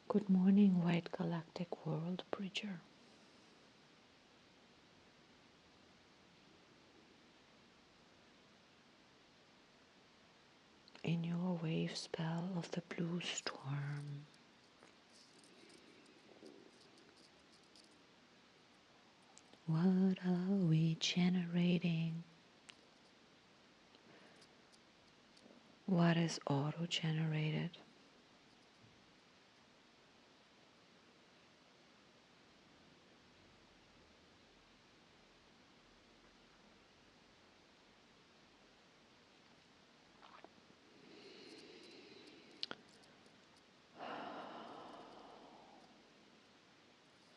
Good morning, White Galactic Worldbridger. In your wave spell of the blue storm, what are we generating? What is auto-generated?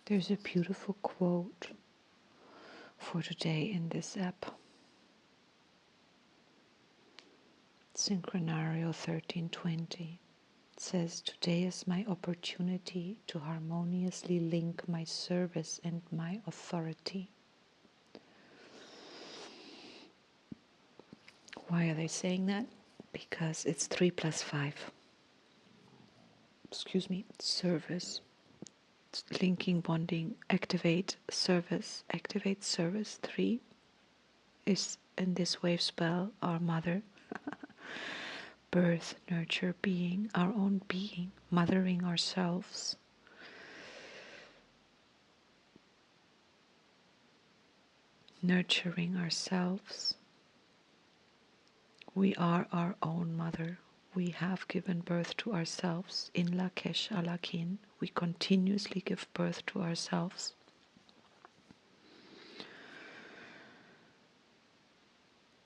There's a beautiful quote for today in this app. Synchronario 1320. It says, today is my opportunity to harmoniously link my service and my authority. Why are they saying that? Because it's 3 plus 5. Service. Linking, bonding, activate service. 3 is in this wave spell our mother. Birth, nurture, being, our own being, mothering ourselves. Nurturing ourselves. We are our own mother. We have given birth to ourselves. In Lakesh Alakin, we continuously give birth to ourselves.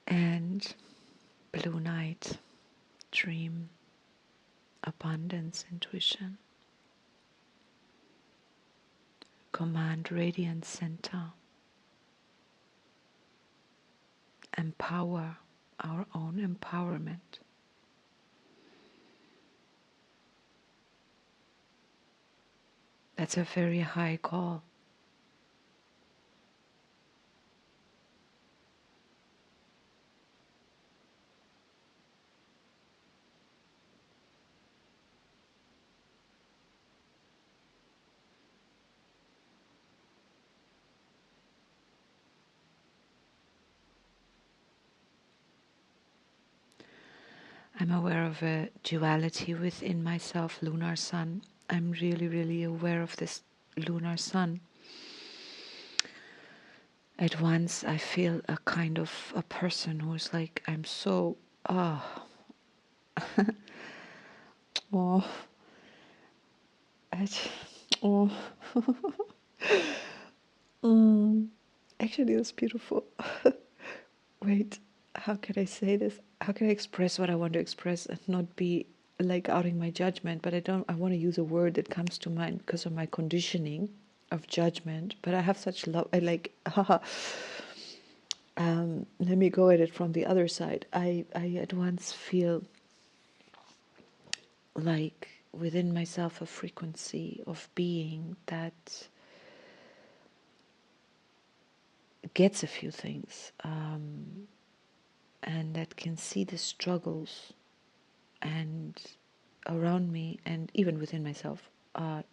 And blue night, dream, abundance, intuition. Command radiant center. Empower our own empowerment. That's a very high call. I'm aware of a duality within myself, lunar sun. I'm really, really aware of this lunar sun. At once I feel a kind of a person who's like, I'm so, oh, oh, oh. Actually, it's beautiful. Wait, how can I say this? How can I express what I want to express and not be like outing my judgment? But I want to use a word that comes to mind because of my conditioning of judgment. But I have such love. I like, let me go at it from the other side. I at once feel like within myself a frequency of being that gets a few things, and that can see the struggles and around me and even within myself. The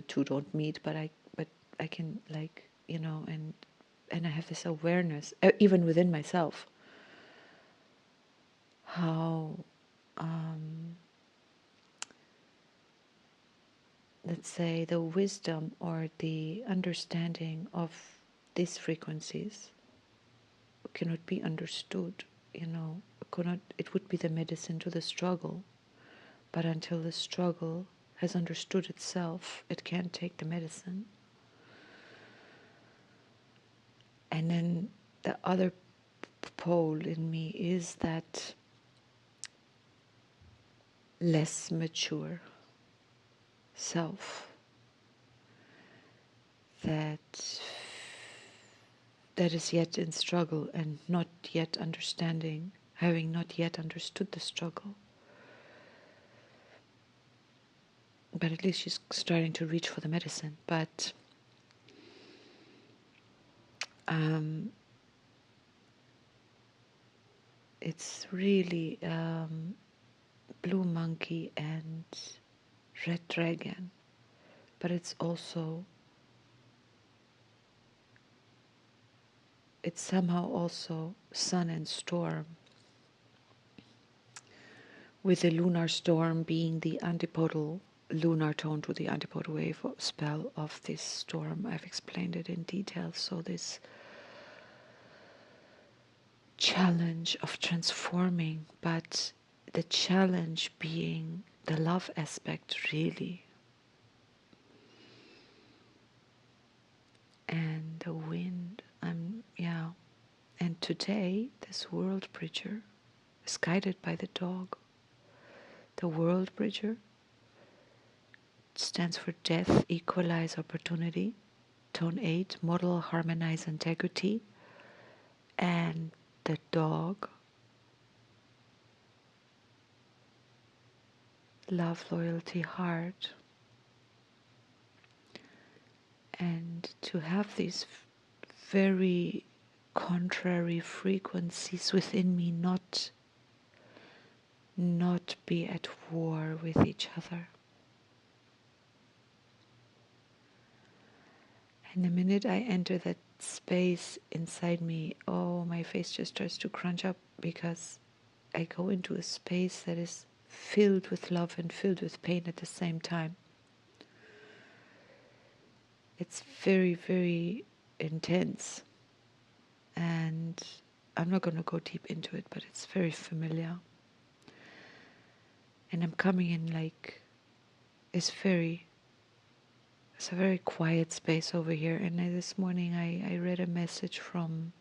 two don't meet, but I can, like, and I have this awareness even within myself how let's say the wisdom or the understanding of these frequencies cannot be understood, it would be the medicine to the struggle, but until the struggle has understood itself, it can't take the medicine. And then the other pole in me is that less mature self that is yet in struggle and not yet understanding, having not yet understood the struggle. But at least she's starting to reach for the medicine. But it's really blue monkey and red dragon, but it's somehow also sun and storm, with the lunar storm being the antipodal lunar tone to the antipodal wave spell of this storm. I've explained it in detail. So this challenge of transforming, but the challenge being the love aspect, really. And the wind, yeah. And today, this Worldbridger is guided by the dog. The Worldbridger stands for death, equalize, opportunity. Tone 8, model, harmonize, integrity. And the dog, love, loyalty, heart. And to have these very contrary frequencies within me not be at war with each other. And the minute I enter that space inside me, oh, my face just starts to crunch up, because I go into a space that is filled with love and filled with pain at the same time. It's very, very intense. And I'm not going to go deep into it, but it's very familiar. And I'm coming in like, it's a very quiet space over here. And this morning I read a message from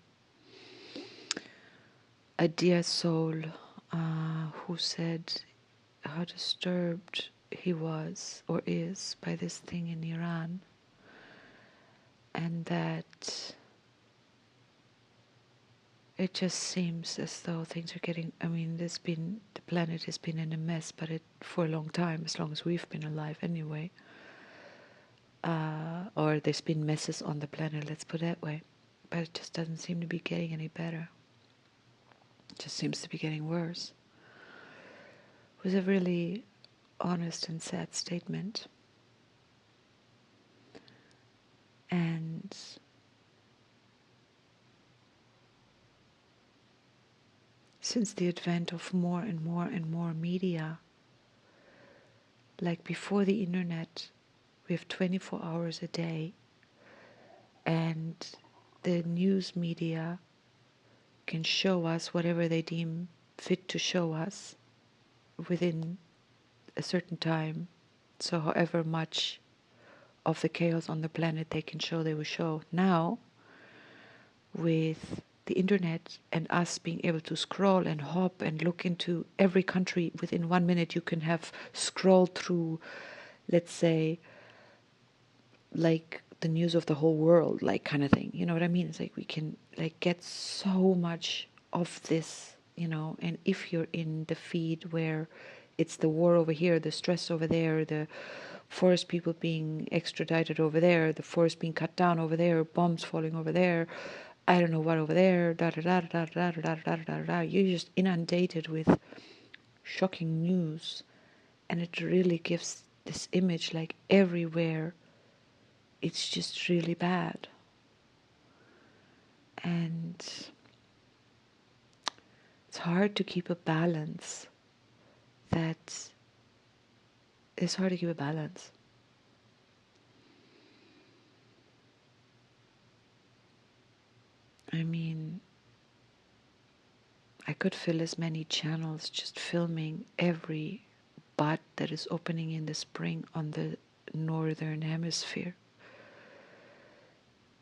a dear soul who said how disturbed he was or is by this thing in Iran, and that it just seems as though things are getting, the planet has been in a mess, but for a long time, as long as we've been alive anyway. Or there's been messes on the planet, let's put it that way. But it just doesn't seem to be getting any better. It just seems to be getting worse. It was a really honest and sad statement. And since the advent of more and more and more media, like before the internet, we have 24 hours a day, and the news media can show us whatever they deem fit to show us within a certain time. So however much of the chaos on the planet they can show, they will show. Now, with the internet and us being able to scroll and hop and look into every country within 1 minute, you can have scrolled through, let's say, like the news of the whole world, like kind of thing. You know what I mean? It's like we can like get so much of this, and if you're in the feed where it's the war over here, the stress over there, the forest people being extradited over there, the forest being cut down over there, bombs falling over there, I don't know what over there, da da da da da da da da da da. You're just inundated with shocking news, and it really gives this image like everywhere it's just really bad. And it's hard to keep a balance. It's hard to keep a balance. I mean, I could fill as many channels just filming every bud that is opening in the spring on the northern hemisphere,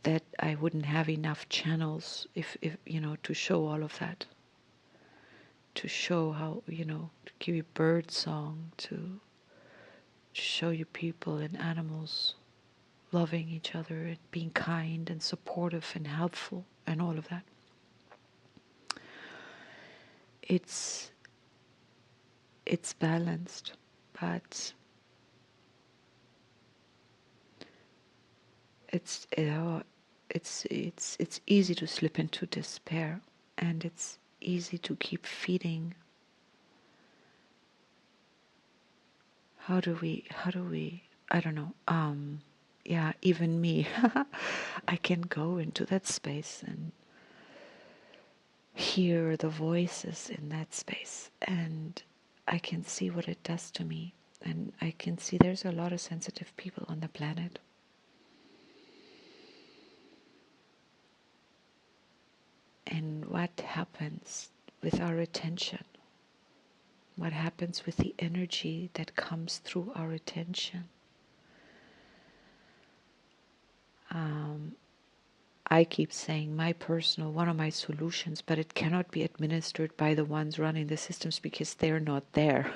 that I wouldn't have enough channels if to show all of that, to show how, to give you bird song, to show you people and animals loving each other and being kind and supportive and helpful and all of that. It's balanced, but it's easy to slip into despair, and it's easy to keep feeding how do we, I don't know, yeah, even me, I can go into that space and hear the voices in that space, and I can see what it does to me, and I can see there's a lot of sensitive people on the planet. And what happens with our attention? What happens with the energy that comes through our attention? I keep saying one of my solutions, but it cannot be administered by the ones running the systems because they're not there.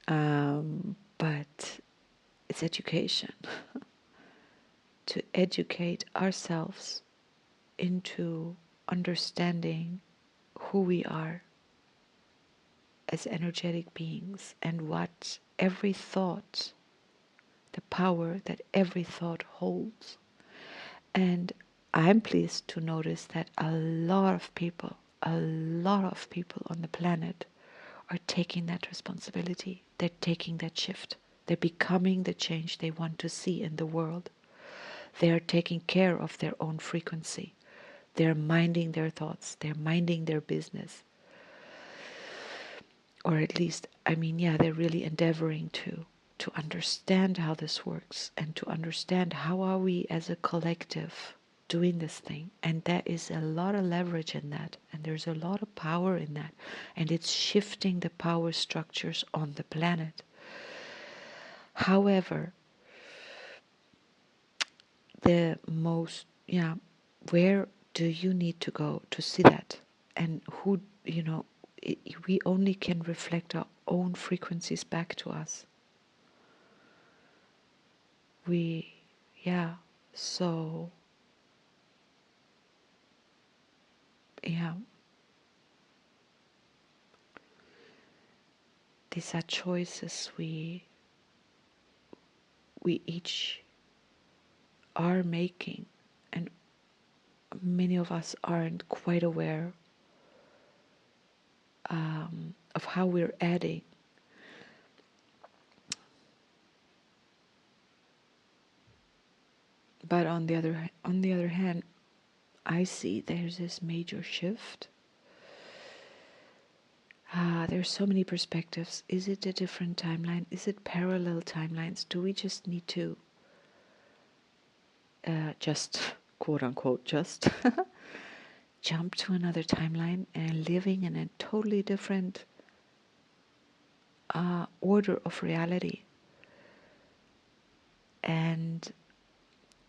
But it's education. To educate ourselves into understanding who we are as energetic beings and what every thought, the power that every thought holds. And I'm pleased to notice that a lot of people on the planet are taking that responsibility. They're taking that shift. They're becoming the change they want to see in the world. They are taking care of their own frequency. They're minding their thoughts. They're minding their business. Or at least, they're really endeavoring to understand how this works and to understand how are we as a collective doing this thing. And there is a lot of leverage in that, and there's a lot of power in that, and it's shifting the power structures on the planet. However, where do you need to go to see that? And who, we only can reflect our own frequencies back to us. So, these are choices we each are making, and many of us aren't quite aware of how we're adding. But on the other hand, I see there's this major shift. There's so many perspectives. Is it a different timeline? Is it parallel timelines? Do we just need to just, quote unquote, just jump to another timeline and living in a totally different order of reality? And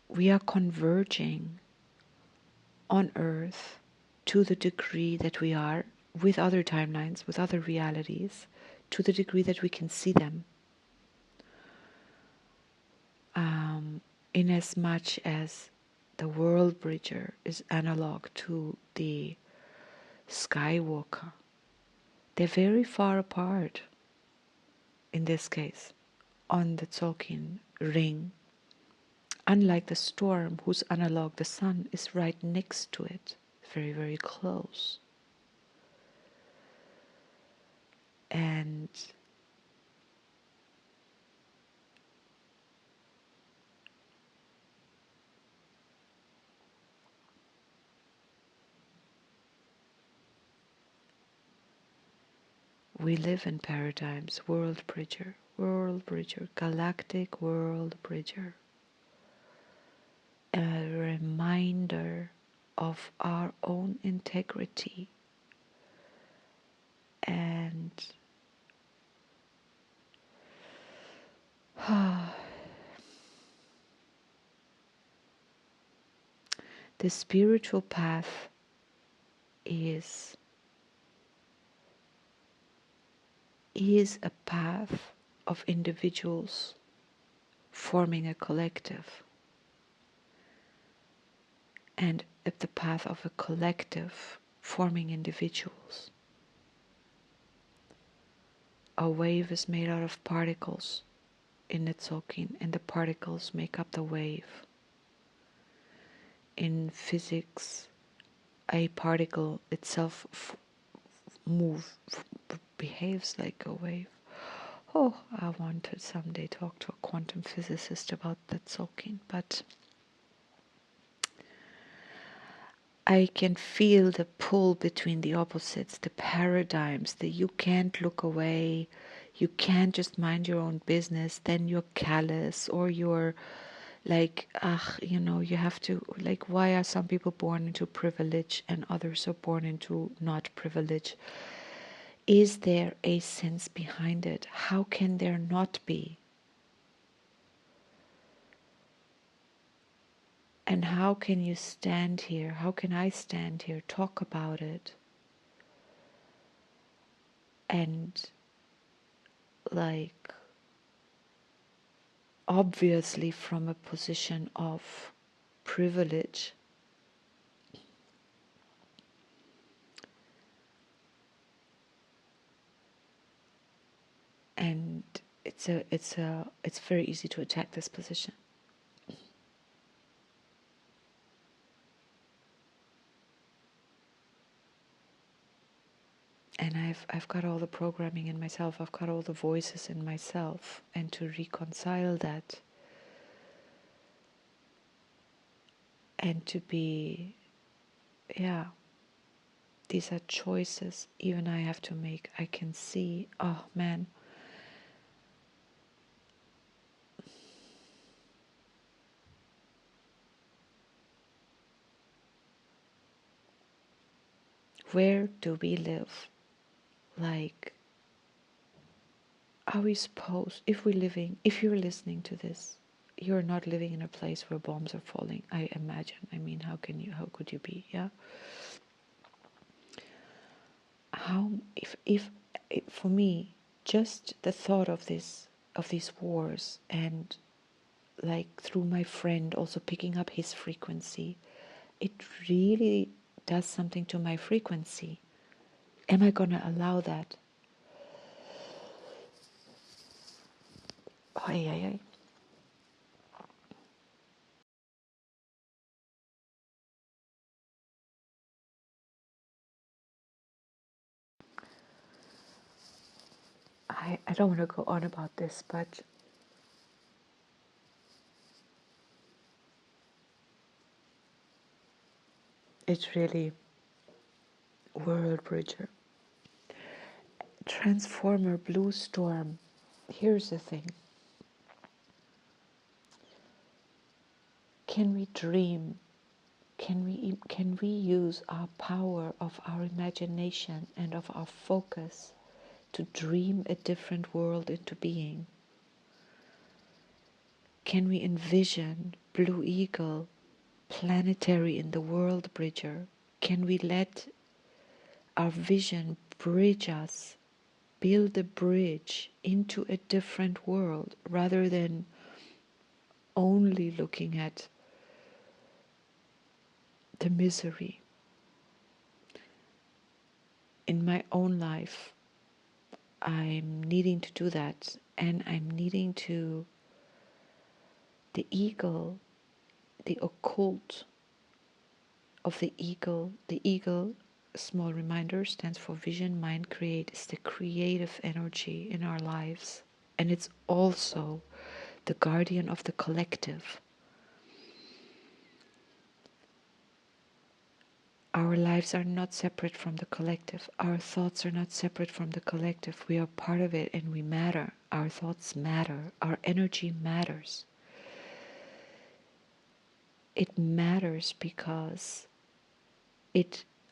we are converging on Earth to the degree that we are with other timelines, with other realities, to the degree that we can see them. In as much as the Worldbridger is analog to the Skywalker, they're very far apart in this case on the Tzolk'in ring, unlike the storm whose analog, the sun, is right next to it, very, very close. And we live in paradigms. Worldbridger, Galactic Worldbridger. A reminder of our own integrity and the spiritual path is a path of individuals forming a collective, and at the path of a collective forming individuals. A wave is made out of particles in the Tzolk'in, and the particles make up the wave. In physics, a particle itself behaves like a wave. Oh, I want to someday talk to a quantum physicist about that soaking, but I can feel the pull between the opposites, the paradigms, that you can't look away, you can't just mind your own business, then you're callous, or you're like, you have to, like, why are some people born into privilege and others are born into not privilege? Is there a sense behind it? How can there not be? And how can you stand here? How can I stand here, talk about it, and like, obviously from a position of privilege, and it's very easy to attack this position. And I've got all the programming in myself, I've got all the voices in myself, and to reconcile that and to be, yeah, these are choices even I have to make. I can see, oh man, where do we live? Like, are we supposed, if you're listening to this, you're not living in a place where bombs are falling, I imagine. I mean, how could you be, yeah? How, if for me, just the thought of these wars, and like through my friend also picking up his frequency, it really does something to my frequency. Am I going to allow that? Oh, yeah. I don't want to go on about this, but it's really Worldbridger. Transformer Blue Storm. Here's the thing. Can we dream? Can we use our power of our imagination and of our focus to dream a different world into being? Can we envision Blue Eagle planetary in the Worldbridger? Can we let our vision bridge us, build a bridge into a different world, rather than only looking at the misery? In my own life, I'm needing to do that, and I'm needing to, the eagle, the occult of the eagle, small reminder, stands for vision, mind, create. It's the creative energy in our lives, and it's also the guardian of the collective. Our lives are not separate from the collective. Our thoughts are not separate from the collective. We are part of it, and we matter. Our thoughts matter. Our energy matters. It matters because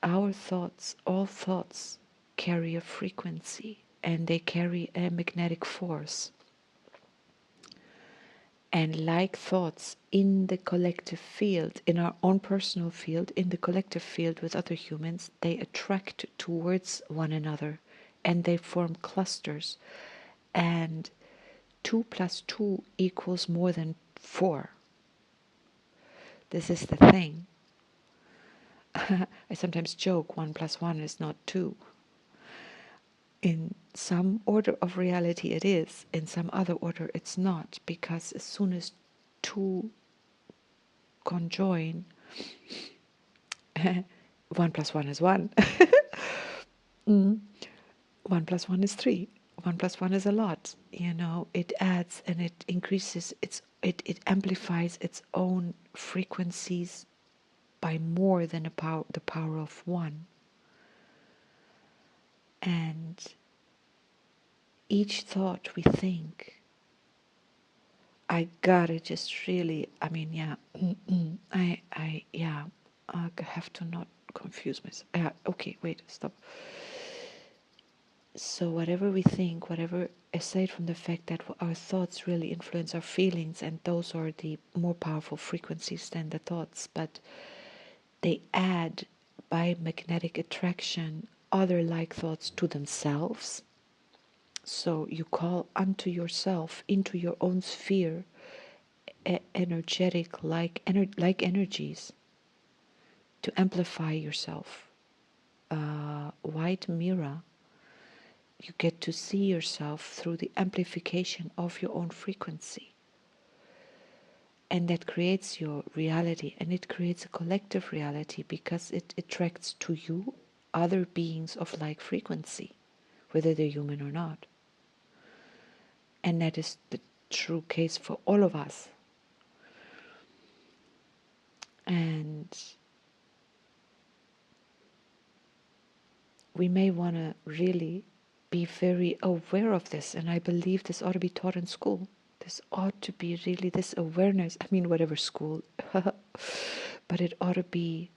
all thoughts carry a frequency, and they carry a magnetic force. And like thoughts in the collective field, in our own personal field, in the collective field with other humans, they attract towards one another, and they form clusters. And 2 plus 2 equals more than 4. This is the thing. I sometimes joke 1 plus 1 is not 2. In some order of reality it is, in some other order it's not, because as soon as 2 conjoin, 1 plus 1 is 1. 1 plus 1 is 3. 1 plus 1 is a lot. It adds and it increases it amplifies its own frequencies by more than the power of 1. And each thought we think, I gotta just really, I mean, yeah, I have to not confuse myself. Okay, wait, stop. So whatever we think, whatever, aside from the fact that our thoughts really influence our feelings, and those are the more powerful frequencies than the thoughts, but they add by magnetic attraction other like thoughts to themselves. So you call unto yourself, into your own sphere, energetic like energies to amplify yourself. White mirror, you get to see yourself through the amplification of your own frequency. And that creates your reality, and it creates a collective reality because it attracts to you other beings of like frequency, whether they're human or not. And that is the true case for all of us. And we may want to really be very aware of this, and I believe this ought to be taught in school. This ought to be really this awareness. I mean, whatever school, but it ought to be,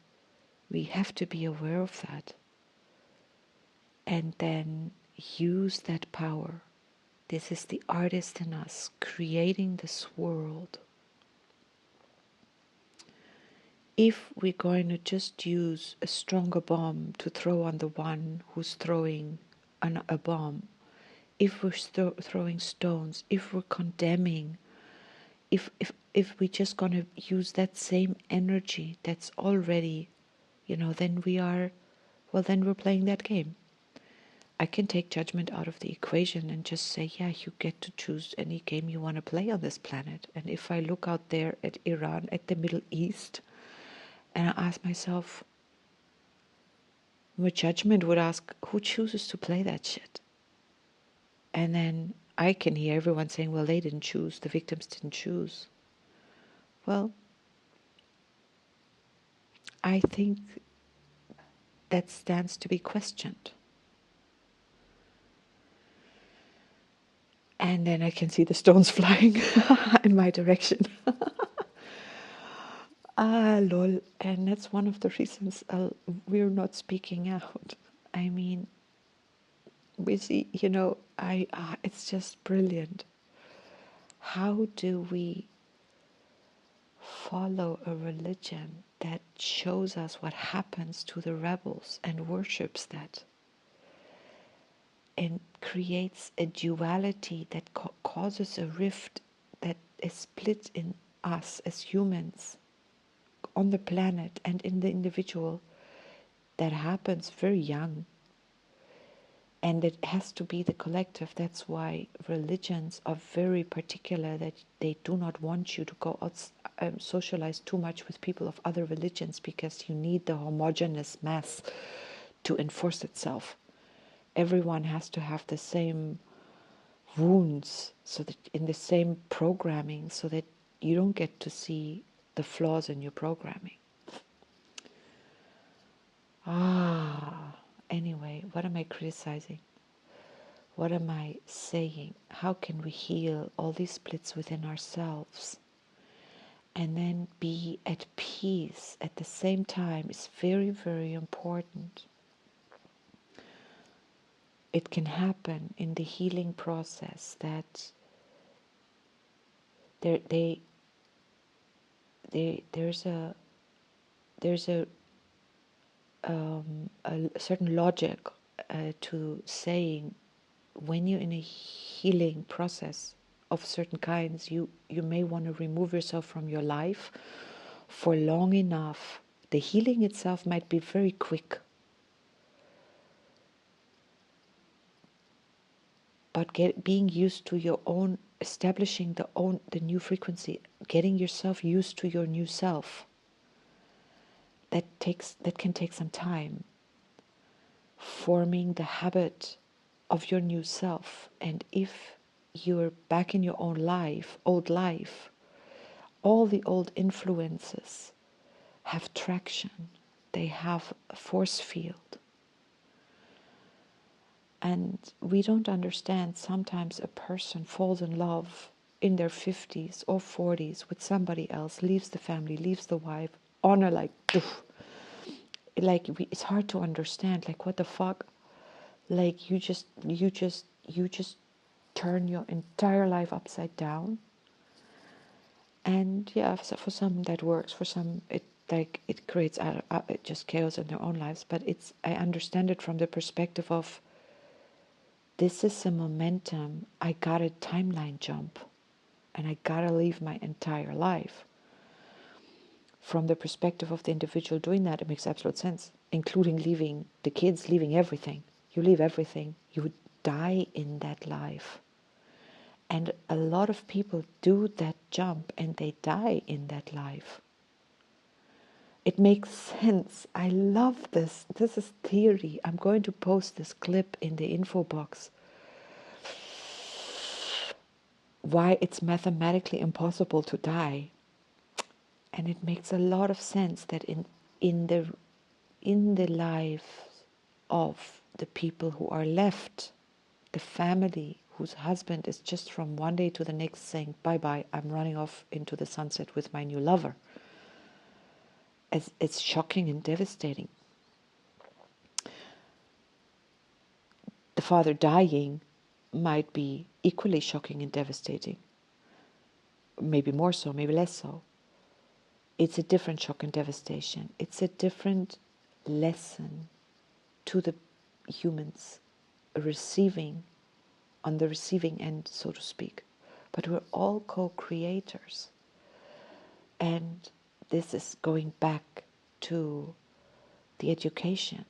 we have to be aware of that. And then use that power. This is the artist in us creating this world. If we're going to just use a stronger bomb to throw on the one who's throwing a bomb, if we're throwing stones, if we're condemning, if we're just going to use that same energy that's already, then then we're playing that game. I can take judgment out of the equation and just say, yeah, you get to choose any game you want to play on this planet. And if I look out there at Iran, at the Middle East, and I ask myself, my judgment would ask, who chooses to play that shit? And then I can hear everyone saying, well, they didn't choose, the victims didn't choose. Well, I think that stands to be questioned. And then I can see the stones flying in my direction. Lol. And that's one of the reasons we're not speaking out. I mean, we see, it's just brilliant. How do we follow a religion that shows us what happens to the rebels and worships that? And creates a duality that causes a rift that is split in us as humans, on the planet and in the individual, that happens very young. And it has to be the collective. That's why religions are very particular, that they do not want you to go out, socialize too much with people of other religions, because you need the homogeneous mass to enforce itself. Everyone has to have the same wounds, so that in the same programming, so that you don't get to see the flaws in your programming. Anyway, what am I criticizing? What am I saying? How can we heal all these splits within ourselves and then be at peace at the same time is very, very important. It can happen in the healing process that there's a certain logic to saying, when you're in a healing process of certain kinds, you may want to remove yourself from your life for long enough. The healing itself might be very quick, but being used to your own, establishing the new frequency, getting yourself used to your new self, that can take some time. Forming the habit of your new self. And if you're back in your own life, old life, all the old influences have traction. They have a force field. And we don't understand, sometimes a person falls in love in their 50s or 40s with somebody else, leaves the family, leaves the wife, on a like, poof. It's hard to understand, like, what the fuck? Like, you just turn your entire life upside down. And yeah, so for some that works, for some it creates just chaos in their own lives. But I understand it from the perspective of, this is a momentum. I got a timeline jump, and I gotta leave my entire life. From the perspective of the individual doing that, it makes absolute sense, including leaving the kids, leaving everything. You leave everything. You die in that life. And a lot of people do that jump and they die in that life. It makes sense. I love this. This is theory. I'm going to post this clip in the info box. Why it's mathematically impossible to die. And it makes a lot of sense that in the life of the people who are left, the family whose husband is just from one day to the next saying, bye-bye, I'm running off into the sunset with my new lover. It's shocking and devastating. The father dying might be equally shocking and devastating. Maybe more so, maybe less so. It's a different shock and devastation. It's a different lesson to the humans receiving, on the receiving end, so to speak. But we're all co-creators. And this is going back to the education.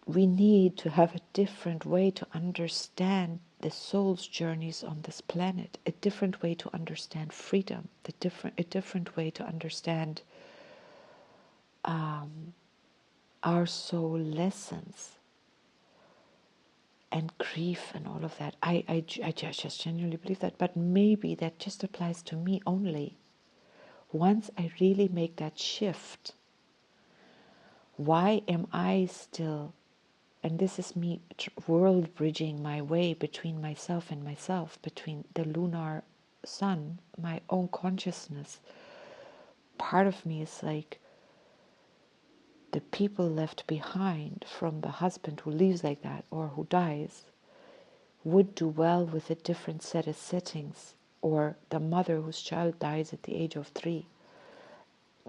We need to have a different way to understand the soul's journeys on this planet, a different way to understand freedom, a different way to understand our soul lessons and grief and all of that. I just genuinely believe that, but maybe that just applies to me only. Once I really make that shift, why am I still, and this is me world bridging my way between myself and myself, between the lunar sun, my own consciousness. Part of me is like, the people left behind from the husband who leaves like that or who dies would do well with a different set of settings, or the mother whose child dies at the age of 3.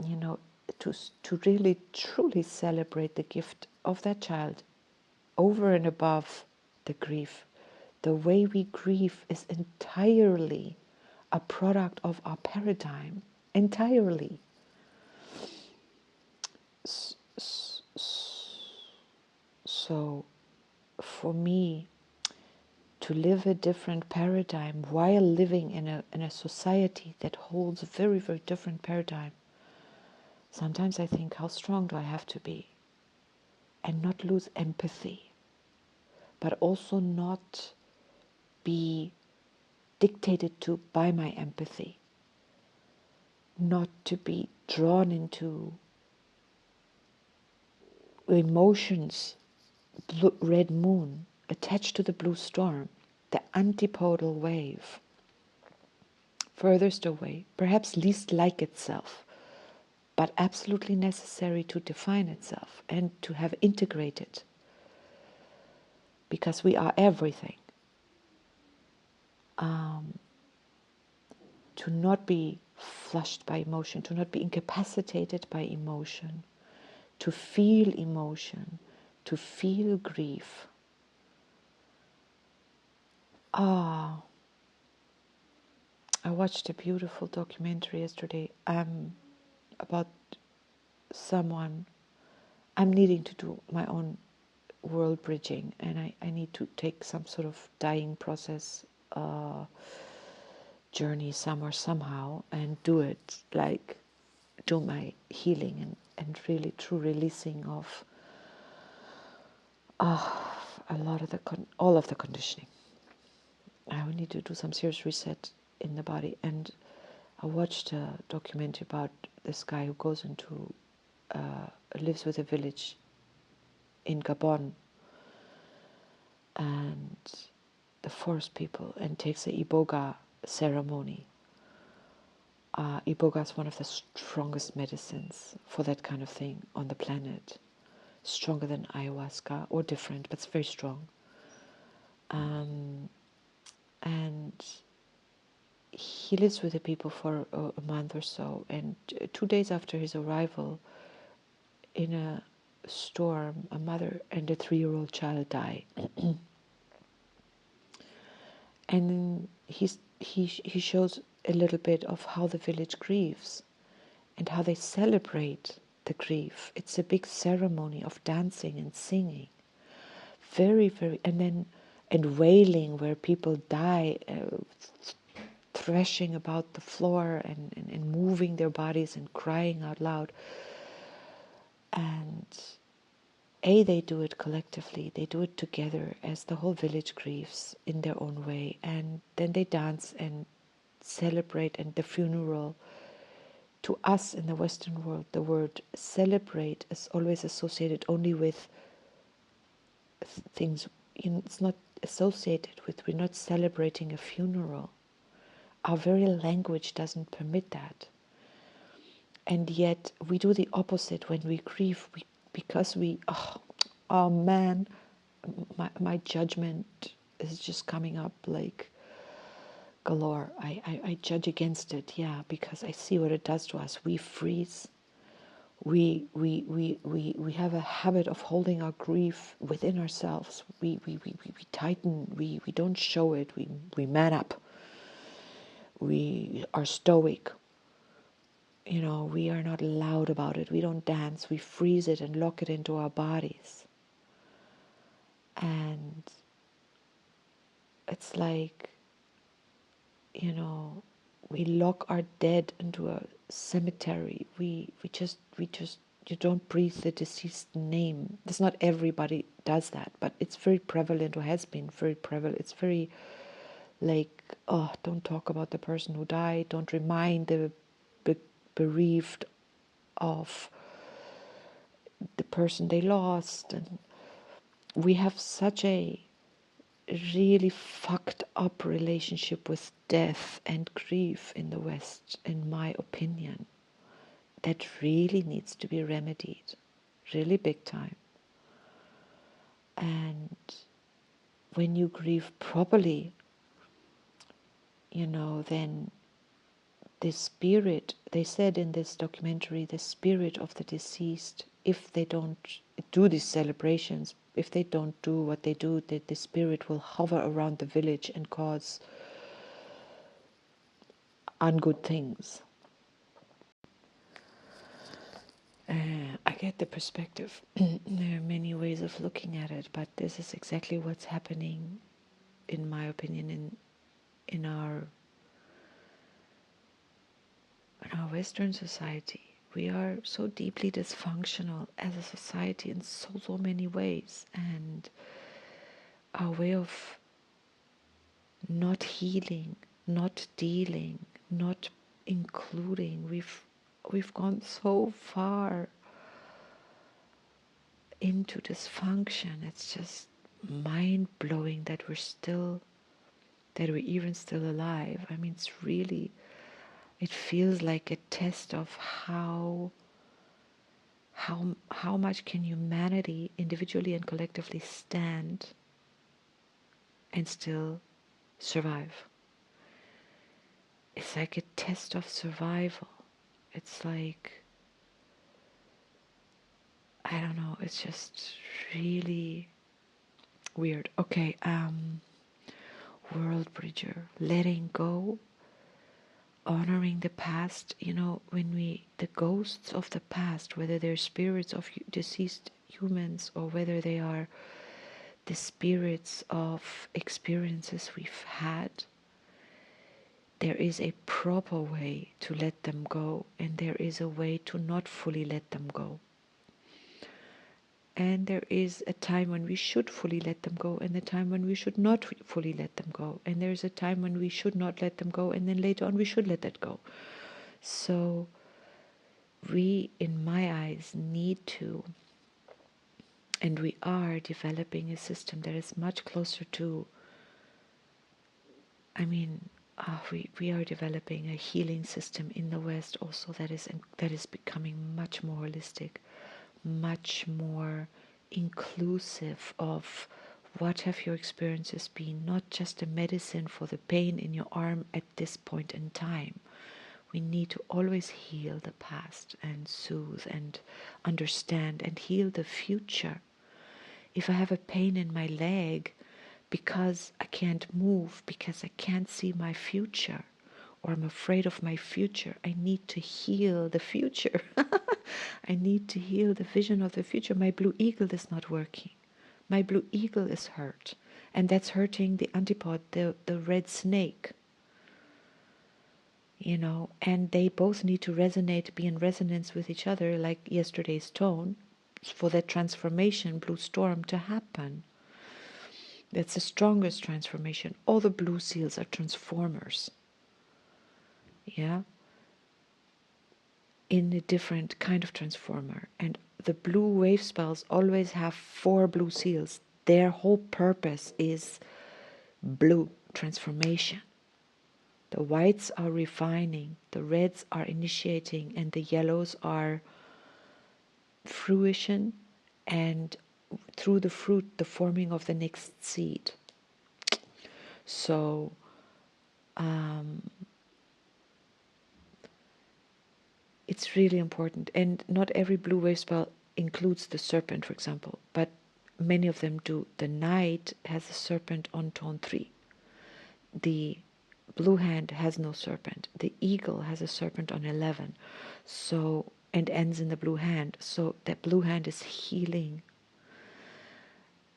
You know, to really truly celebrate the gift of that child over and above the grief. The way we grieve is entirely a product of our paradigm, entirely. So for me, to live a different paradigm while living in a society that holds a very, very different paradigm, sometimes I think, how strong do I have to be? And not lose empathy, but also not be dictated to by my empathy, not to be drawn into emotions, red moon, attached to the blue storm, the antipodal wave, furthest away, perhaps least like itself, but absolutely necessary to define itself and to have integrated, because we are everything. To not be flushed by emotion, to not be incapacitated by emotion, to feel emotion, to feel grief. I watched a beautiful documentary yesterday about someone. I'm needing to do my own world bridging, and I need to take some sort of dying process journey somewhere, somehow, and do it, like do my healing and really true releasing a lot of all of the conditioning. I would need to do some serious reset in the body. And I watched a documentary about this guy who goes into, lives with a village in Gabon and the forest people, and takes the Iboga ceremony. Iboga is one of the strongest medicines for that kind of thing on the planet. Stronger than ayahuasca, or different, but it's very strong. And he lives with the people for a month or so. And 2 days after his arrival, in a storm, a mother and a 3-year-old child die. And he shows a little bit of how the village grieves and how they celebrate the grief. It's a big ceremony of dancing and singing, very, very, and wailing, where people die, thrashing about the floor and moving their bodies and crying out loud. And they do it collectively, they do it together as the whole village grieves in their own way, and then they dance and celebrate. And the funeral, to us in the Western world, the word celebrate is always associated only with things, it's not associated with, we're not celebrating a funeral. Our very language doesn't permit that. And yet we do the opposite when we grieve, because oh man, my judgment is just coming up like galore. I judge against it, yeah, because I see what it does to us. We freeze. We have a habit of holding our grief within ourselves. We tighten. We don't show it. We man up. We are stoic. We are not loud about it. We don't dance. We freeze it and lock it into our bodies. And it's like, we lock our dead into a cemetery. We just you don't breathe the deceased name. It's not everybody does that, but it's very prevalent, or has been very prevalent. It's very like, oh, don't talk about the person who died. Don't remind the bereaved of the person they lost. And we have such a really fucked up relationship with death and grief in the West, in my opinion, that really needs to be remedied, really big time. And when you grieve properly, then the spirit, they said in this documentary, the spirit of the deceased, if they don't do these celebrations, if they don't do what they do, that the spirit will hover around the village and cause ungood things. I get the perspective. There are many ways of looking at it, but this is exactly what's happening, in my opinion, in our Western society. We are so deeply dysfunctional as a society in so many ways, and our way of not healing, not dealing, not including, we've gone so far into dysfunction. It's just mind-blowing that we're even still alive. I mean, it feels like a test of how much can humanity individually and collectively stand and still survive. It's like a test of survival. It's like, I don't know, it's just really weird. Okay, Worldbridger, letting go, honoring the past. When the ghosts of the past, whether they're spirits of deceased humans or whether they are the spirits of experiences we've had, there is a proper way to let them go, and there is a way to not fully let them go. and there is a time when we should fully let them go, and a time when we should not fully let them go, and there's a time when we should not let them go, and then later on we should let that go. So we, in my eyes, need to, and we are developing a system that is much closer to, I mean, we are developing a healing system in the West also that is becoming much more holistic, much more inclusive of what have your experiences been, not just a medicine for the pain in your arm at this point in time. We need to always heal the past and soothe and understand and heal the future. If I have a pain in my leg because I can't move, because I can't see my future, or I'm afraid of my future, I need to heal the future. I need to heal the vision of the future. My blue eagle is not working. My blue eagle is hurt. And that's hurting the antipode, the red snake. And they both need to resonate, be in resonance with each other, like yesterday's tone, for that transformation, blue storm, to happen. That's the strongest transformation. All the blue seals are transformers. Yeah? In a different kind of transformer. And the blue wave spells always have 4 blue seals. Their whole purpose is blue transformation. The whites are refining, the reds are initiating, and the yellows are fruition, and through the fruit, the forming of the next seed. So, it's really important. And not every blue wave spell includes the serpent, for example, but many of them do. The knight has a serpent on tone 3. The blue hand has no serpent. The eagle has a serpent on 11. So, and ends in the blue hand. So that blue hand is healing.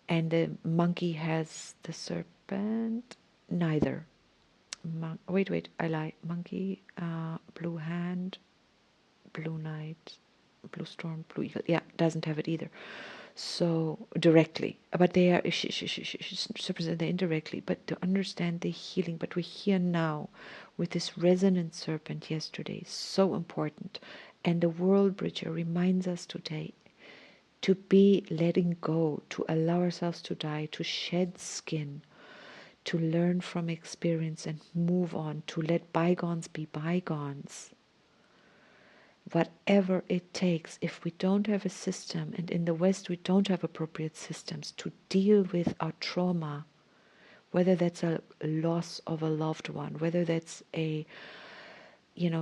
And the monkey has the serpent. Neither. Wait, I lie. Monkey, blue hand, blue knight, blue storm, blue eagle. Yeah, doesn't have it either. So directly, but they are she's represented indirectly. But to understand the healing, but we're here now with this resonant serpent yesterday, so important. And the Worldbridger reminds us today to be letting go, to allow ourselves to die, to shed skin, to learn from experience and move on, to let bygones be bygones. Whatever it takes, if we don't have a system, and in the West we don't have appropriate systems to deal with our trauma, whether that's a loss of a loved one, whether that's a,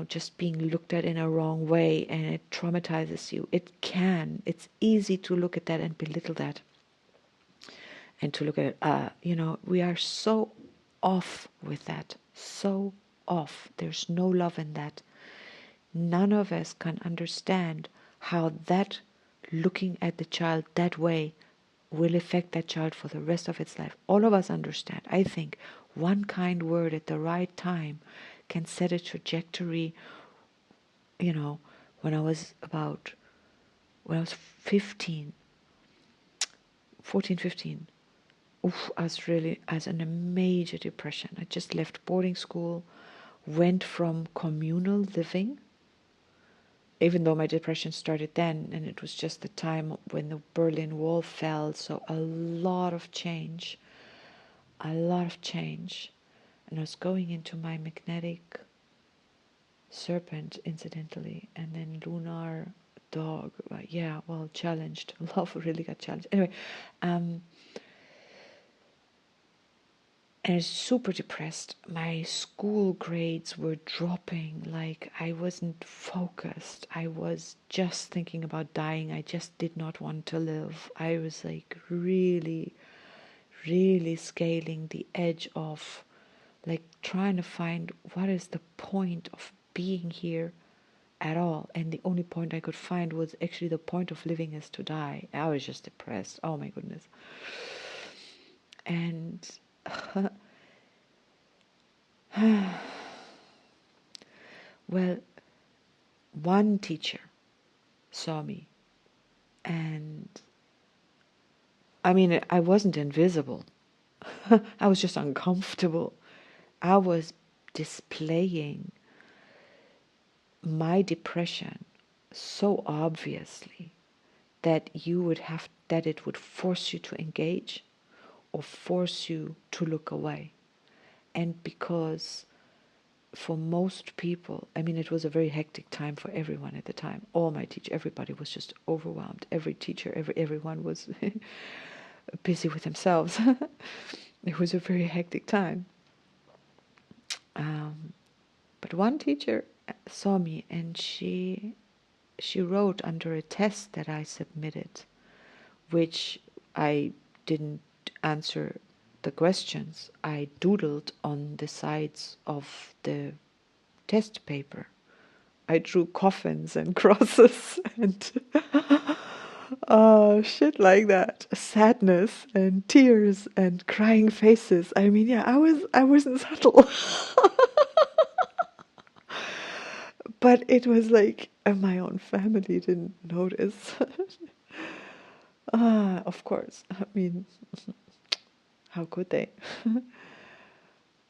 just being looked at in a wrong way and it traumatizes you. It's easy to look at that and belittle that. And to look at it, we are so off with that. So off. There's no love in that. None of us can understand how that looking at the child that way will affect that child for the rest of its life. All of us understand. I think one kind word at the right time can set a trajectory. When I was 15, 14, 15, I was in a major depression. I just left boarding school, went from communal living, even though my depression started then, and it was just the time when the Berlin Wall fell, so a lot of change. And I was going into my magnetic serpent, incidentally, and then lunar dog. Challenged. Love really got challenged. Anyway, and I was super depressed. My school grades were dropping, like I wasn't focused. I was just thinking about dying. I just did not want to live. I was like really, really scaling the edge of like trying to find what is the point of being here at all. And the only point I could find was actually the point of living is to die. I was just depressed. Oh my goodness. And well, one teacher saw me and I mean, I wasn't invisible. I was just uncomfortable. I was displaying my depression so obviously that that it would force you to engage or force you to look away. And because for most people, I mean, it was a very hectic time for everyone at the time. All my teachers, everybody was just overwhelmed. Every teacher, everyone was busy with themselves. It was a very hectic time. But one teacher saw me, and she wrote under a test that I submitted, which I didn't answer the questions. I doodled on the sides of the test paper. I drew coffins and crosses and shit like that. Sadness and tears and crying faces. I mean, yeah, I wasn't subtle. But it was like my own family didn't notice. Of course. I mean, how could they?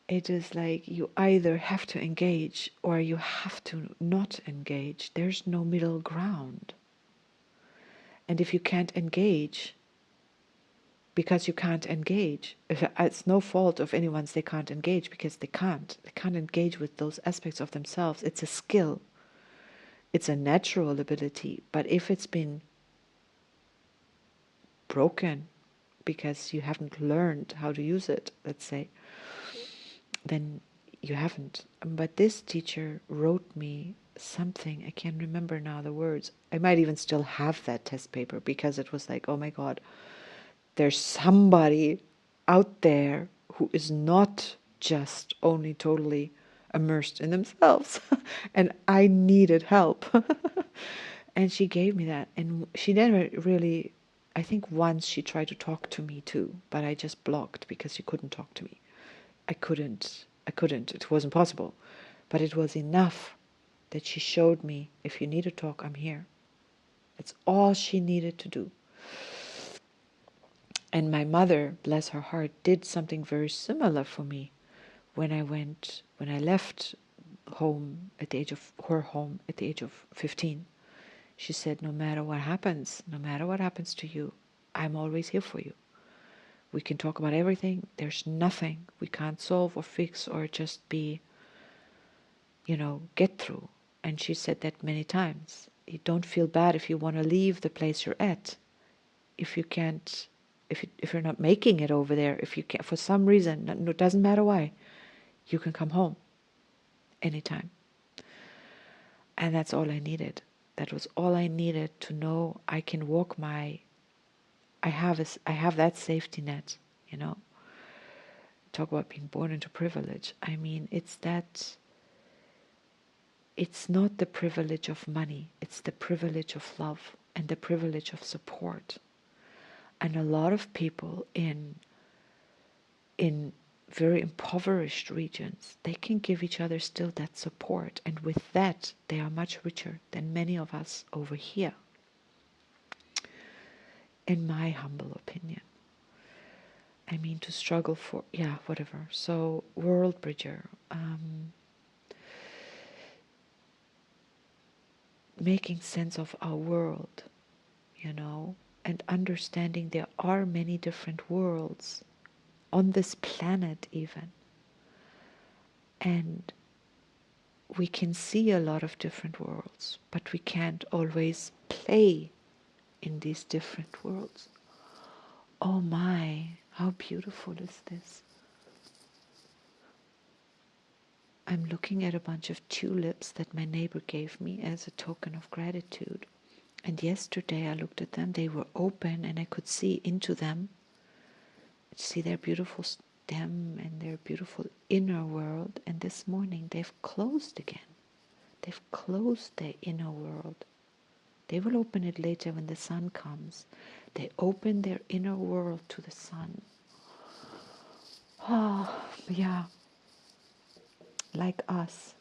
It is like you either have to engage or you have to not engage. There's no middle ground. And if you can't engage, because you can't engage, it's no fault of anyone's they can't engage, because they can't. They can't engage with those aspects of themselves. It's a skill. It's a natural ability. But if it's been broken because you haven't learned how to use it, let's say, then you haven't. But this teacher wrote me something, I can't remember now the words. I might even still have that test paper, because it was like, oh my God, there's somebody out there who is not just only totally immersed in themselves. And I needed help. And she gave me that. And she never really, I think once she tried to talk to me too, but I just blocked because she couldn't talk to me. I couldn't. It wasn't possible. But it was enough that she showed me, if you need to talk, I'm here. It's all she needed to do. And my mother, bless her heart, did something very similar for me when I left home at the age of her home at the age of 15. She said, no matter what happens to you, I'm always here for you. We can talk about everything. There's nothing we can't solve or fix or just be, get through. And she said that many times. You don't feel bad if you want to leave the place you're at. If you can't, if you're not making it over there, if you can't, for some reason, it doesn't matter why, you can come home anytime. And that's all I needed. That was all I needed to know. I can walk I have that safety net, Talk about being born into privilege. I mean, it's not the privilege of money, it's the privilege of love and the privilege of support. And a lot of people in very impoverished regions, they can give each other still that support, and with that they are much richer than many of us over here, in my humble opinion. I mean, to struggle for, whatever. So, Worldbridger, making sense of our world, and understanding there are many different worlds on this planet even. And we can see a lot of different worlds, but we can't always play in these different worlds. Oh my, how beautiful is this? I'm looking at a bunch of tulips that my neighbor gave me as a token of gratitude. And yesterday I looked at them, they were open and I could see into them. See their beautiful stem and their beautiful inner world. And this morning they've closed again. They've closed their inner world. They will open it later when the sun comes. They open their inner world to the sun. Oh, yeah. Like us.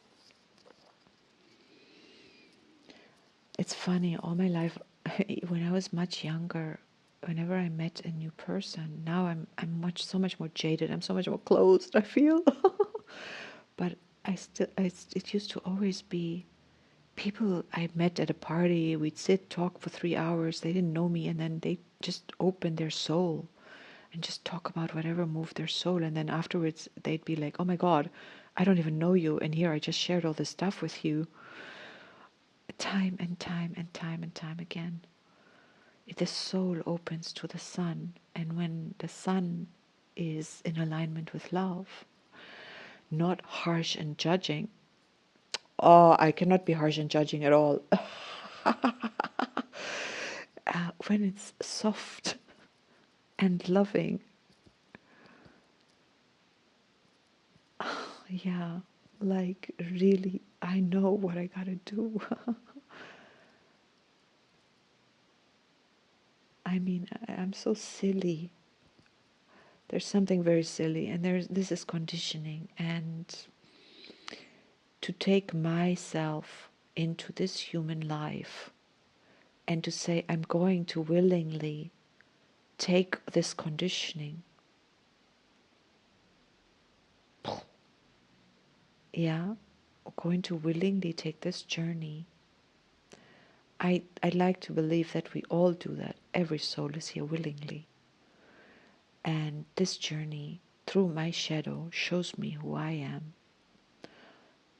It's funny, all my life, when I was much younger, whenever I met a new person, now I'm so much more jaded. I'm so much more closed, I feel. But it used to always be people I met at a party. We'd sit, talk for 3 hours. They didn't know me, and then they just open their soul and just talk about whatever moved their soul. And then afterwards, they'd be like, "Oh my God, I don't even know you, and here I just shared all this stuff with you." Time and time and time and time again, the soul opens to the sun, and when the sun is in alignment with love, not harsh and judging. Oh, I cannot be harsh and judging at all. When it's soft and loving, yeah, like really, I know what I gotta do. I mean, I'm so silly. There's something very silly, and this is conditioning, and to take myself into this human life and to say, I'm going to willingly take this conditioning. Yeah, going to willingly take this journey. I'd like to believe that we all do that. Every soul is here willingly. And this journey through my shadow shows me who I am.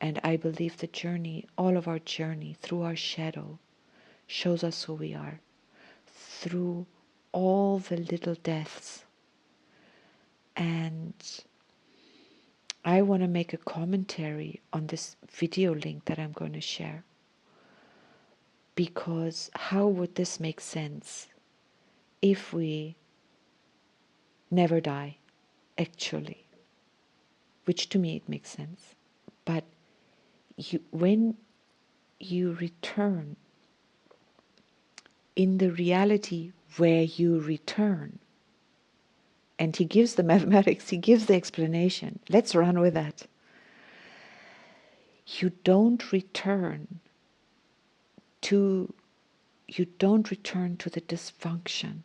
And I believe the journey, all of our journey through our shadow, shows us who we are. Through all the little deaths. And I want to make a commentary on this video link that I'm going to share. Because how would this make sense if we never die, actually? Which to me it makes sense. But when you return in the reality where you return, and he gives the mathematics, he gives the explanation. Let's run with that. You don't return to the dysfunction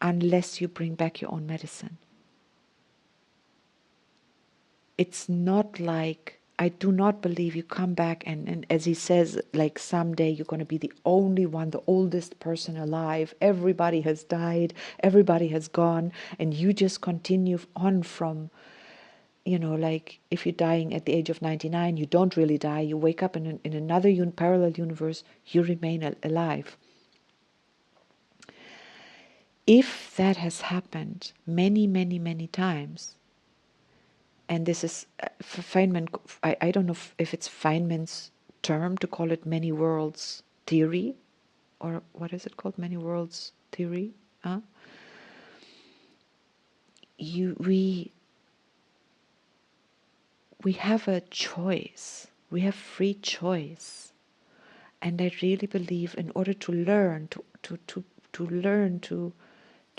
unless you bring back your own medicine. It's not like, I do not believe you come back and as he says, like someday you're going to be the only one, the oldest person alive. Everybody has died, everybody has gone, and you just continue on from, like if you're dying at the age of 99, you don't really die. You wake up in another parallel universe, you remain alive. If that has happened many, many, many times, and this is Feynman, I don't know if it's Feynman's term to call it many worlds theory, or what is it called, many worlds theory? We have a choice. We have free choice. And I really believe in order to learn, to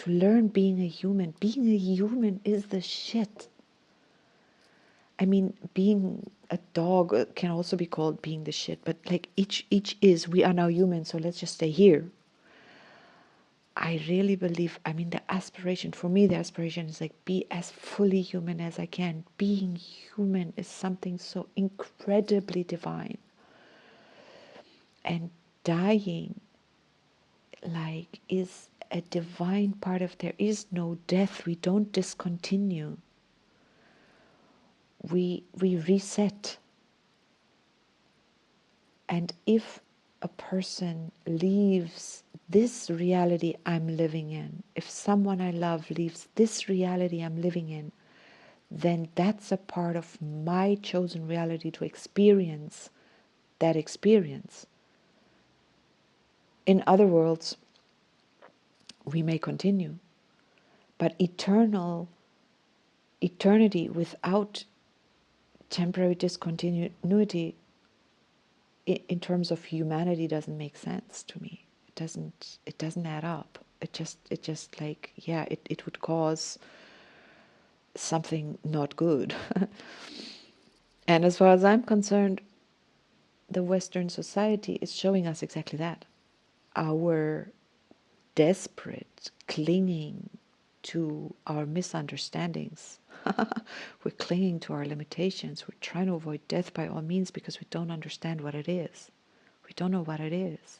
learn being a human is the shit. I mean, being a dog can also be called being the shit, but like each is, we are now human, so let's just stay here. I really believe, the aspiration, for me, the aspiration is like be as fully human as I can. Being human is something so incredibly divine. And dying, like, is a divine part of, there is no death. We don't discontinue. We reset. And if a person leaves this reality I'm living in, if someone I love leaves this reality I'm living in, then that's a part of my chosen reality to experience that experience. In other words, we may continue, but eternity without temporary discontinuity in terms of humanity doesn't make sense to me. It doesn't add up. It just like, yeah, it would cause something not good. And as far as I'm concerned, the Western society is showing us exactly that. Our desperate clinging to our misunderstandings. We're clinging to our limitations. We're trying to avoid death by all means because we don't understand what it is. We don't know what it is.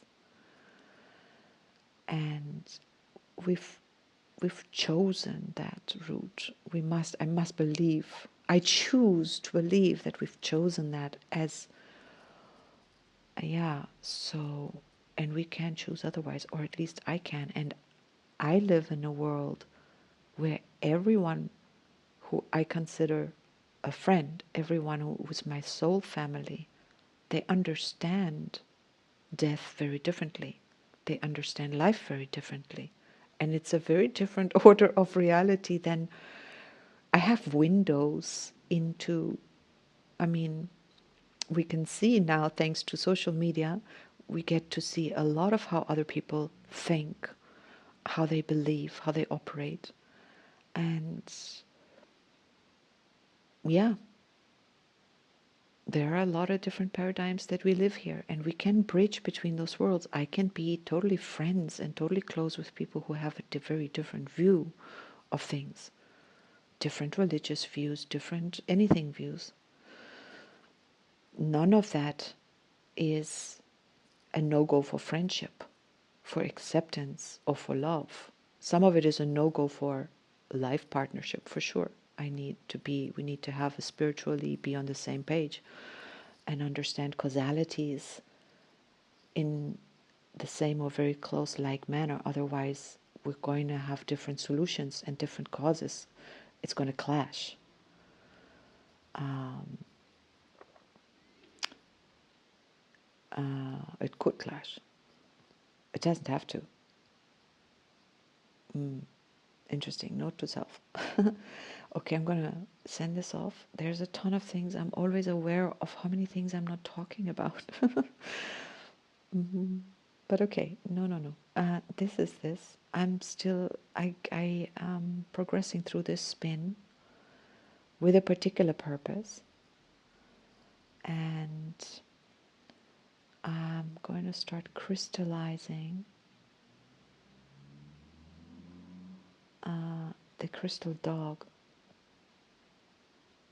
And we've chosen that route. I must believe, I choose to believe that we've chosen that as, so, and we can't choose otherwise, or at least I can. And I live in a world where everyone who I consider a friend, everyone who is my soul family, they understand death very differently. They understand life very differently. And it's a very different order of reality than I have windows into. I mean, we can see now, thanks to social media, we get to see a lot of how other people think, how they believe, how they operate. And yeah, there are a lot of different paradigms that we live here, and we can bridge between those worlds. I can be totally friends and totally close with people who have a very different view of things, different religious views, different anything views. None of that is a no-go for friendship, for acceptance, or for love. Some of it is a no-go for life partnership, for sure. We need to have a spiritually be on the same page and understand causalities in the same or very close like manner. Otherwise, we're going to have different solutions and different causes. It's going to clash. It could clash. It doesn't have to. Interesting. Note to self. Okay, I'm going to send this off. There's a ton of things. I'm always aware of how many things I'm not talking about. But okay, no. This is this. I am progressing through this spin with a particular purpose. And I'm going to start crystallizing the crystal dog.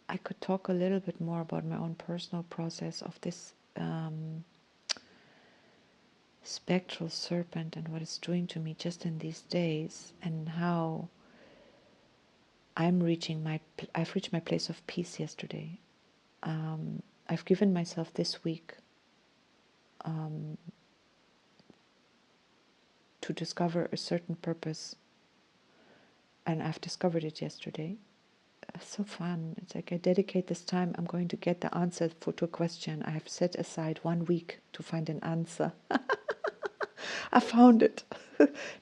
I could talk a little bit more about my own personal process of this spectral serpent and what it's doing to me just in these days, and how I've reached my place of peace yesterday. I've given myself this week to discover a certain purpose, and I've discovered it yesterday. It's so fun. It's like I dedicate this time. I'm going to get the answer to a question. I have set aside 1 week to find an answer. I found it.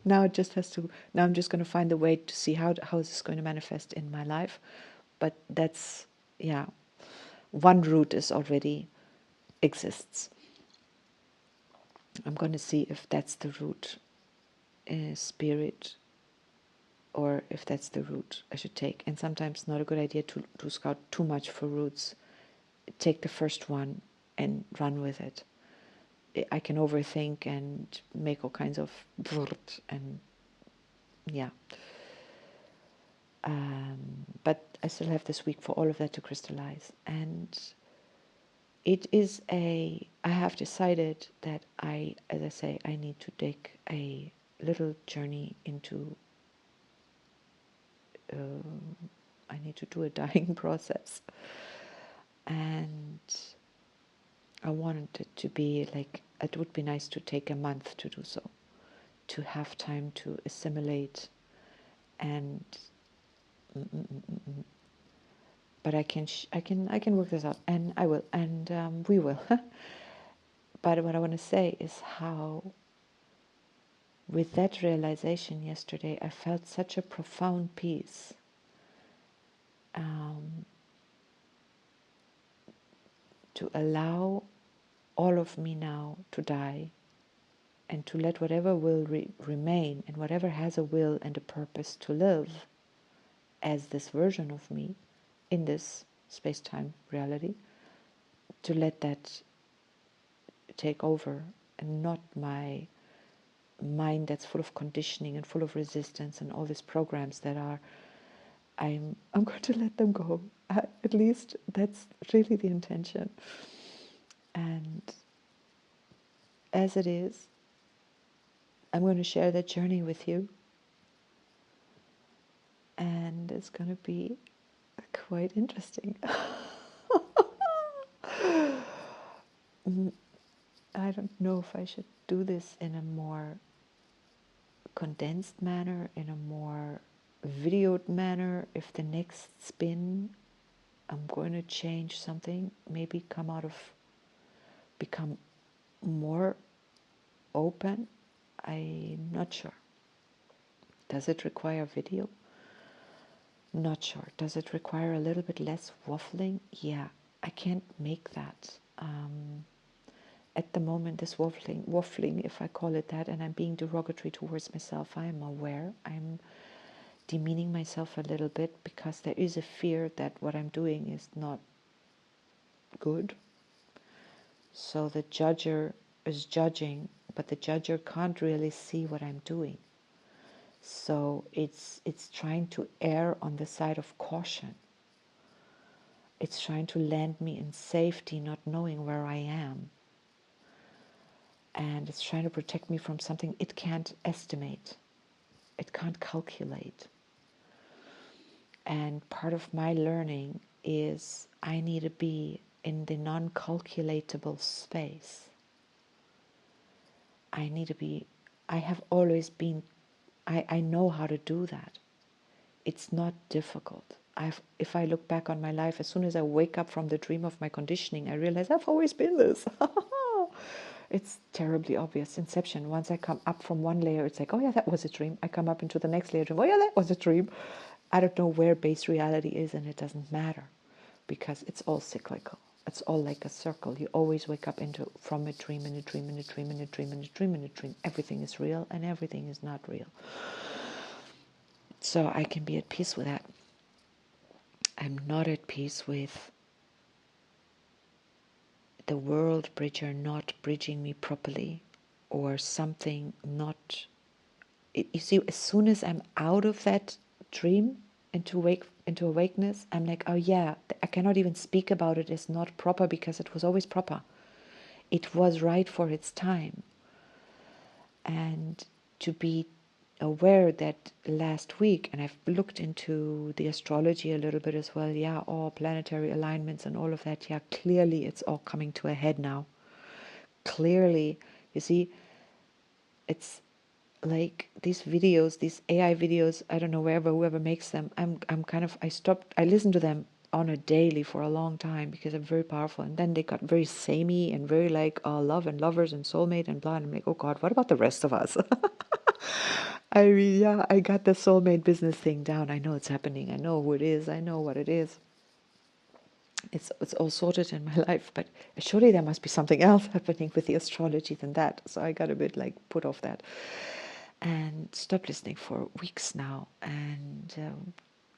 Now it just has to. Now I'm just going to find a way to see how is this going to manifest in my life. But that's, one route is already exists. I'm going to see if that's the route, spirit, or if that's the route I should take. And sometimes it's not a good idea to scout too much for routes. Take the first one and run with it. I can overthink and make all kinds of and but I still have this week for all of that to crystallize. And I have decided that as I say, I need to take a little journey into, I need to do a dying process. And I wanted it to be like, it would be nice to take a month to do so, to have time to assimilate and but I can work this out, and I will, and we will. But what I want to say is how, with that realization yesterday, I felt such a profound peace. To allow all of me now to die, and to let whatever will remain, and whatever has a will and a purpose to live as this version of me in this space-time reality, to let that take over, and not my mind that's full of conditioning and full of resistance and all these programs that are, I'm going to let them go. At least that's really the intention. And as it is, I'm going to share that journey with you. And it's going to be quite interesting. I don't know if I should do this in a more condensed manner, in a more videoed manner. If the next spin I'm going to change something, maybe become more open. I'm not sure. Does it require video? Not sure. Does it require a little bit less waffling? Yeah, I can't make that. At the moment, this waffling, if I call it that, and I'm being derogatory towards myself, I am aware. I'm demeaning myself a little bit because there is a fear that what I'm doing is not good. So the judger is judging, but the judger can't really see what I'm doing. So it's trying to err on the side of caution. It's trying to land me in safety, not knowing where I am. And it's trying to protect me from something it can't estimate. It can't calculate. And part of my learning is I need to be in the non-calculatable space. I have always been, I know how to do that. It's not difficult. If I look back on my life, as soon as I wake up from the dream of my conditioning, I realize I've always been this. It's terribly obvious. Inception. Once I come up from one layer, it's like, oh yeah, that was a dream. I come up into the next layer, oh yeah, that was a dream. I don't know where base reality is, and it doesn't matter because it's all cyclical. It's all like a circle. You always wake up from a dream and a dream and a dream and a dream and a dream and a dream. Everything is real and everything is not real. So I can be at peace with that. I'm not at peace with the world bridger not bridging me properly, or something not. You see, as soon as I'm out of that dream into awakeness, I'm like, oh yeah, I cannot even speak about it as not proper because it was always proper. It was right for its time. And to be aware that last week, and I've looked into the astrology a little bit as well, yeah, all planetary alignments and all of that, yeah, clearly it's all coming to a head now. Clearly, you see, it's like these videos, these AI videos, I don't know, whoever makes them, I listened to them on a daily for a long time because they're very powerful. And then they got very samey and very like love and lovers and soulmate and blah. And I'm like, oh God, what about the rest of us? I mean, yeah, I got the soulmate business thing down. I know it's happening. I know who it is. I know what it is. It's all sorted in my life, but surely there must be something else happening with the astrology than that. So I got a bit like put off that and stopped listening for weeks now, and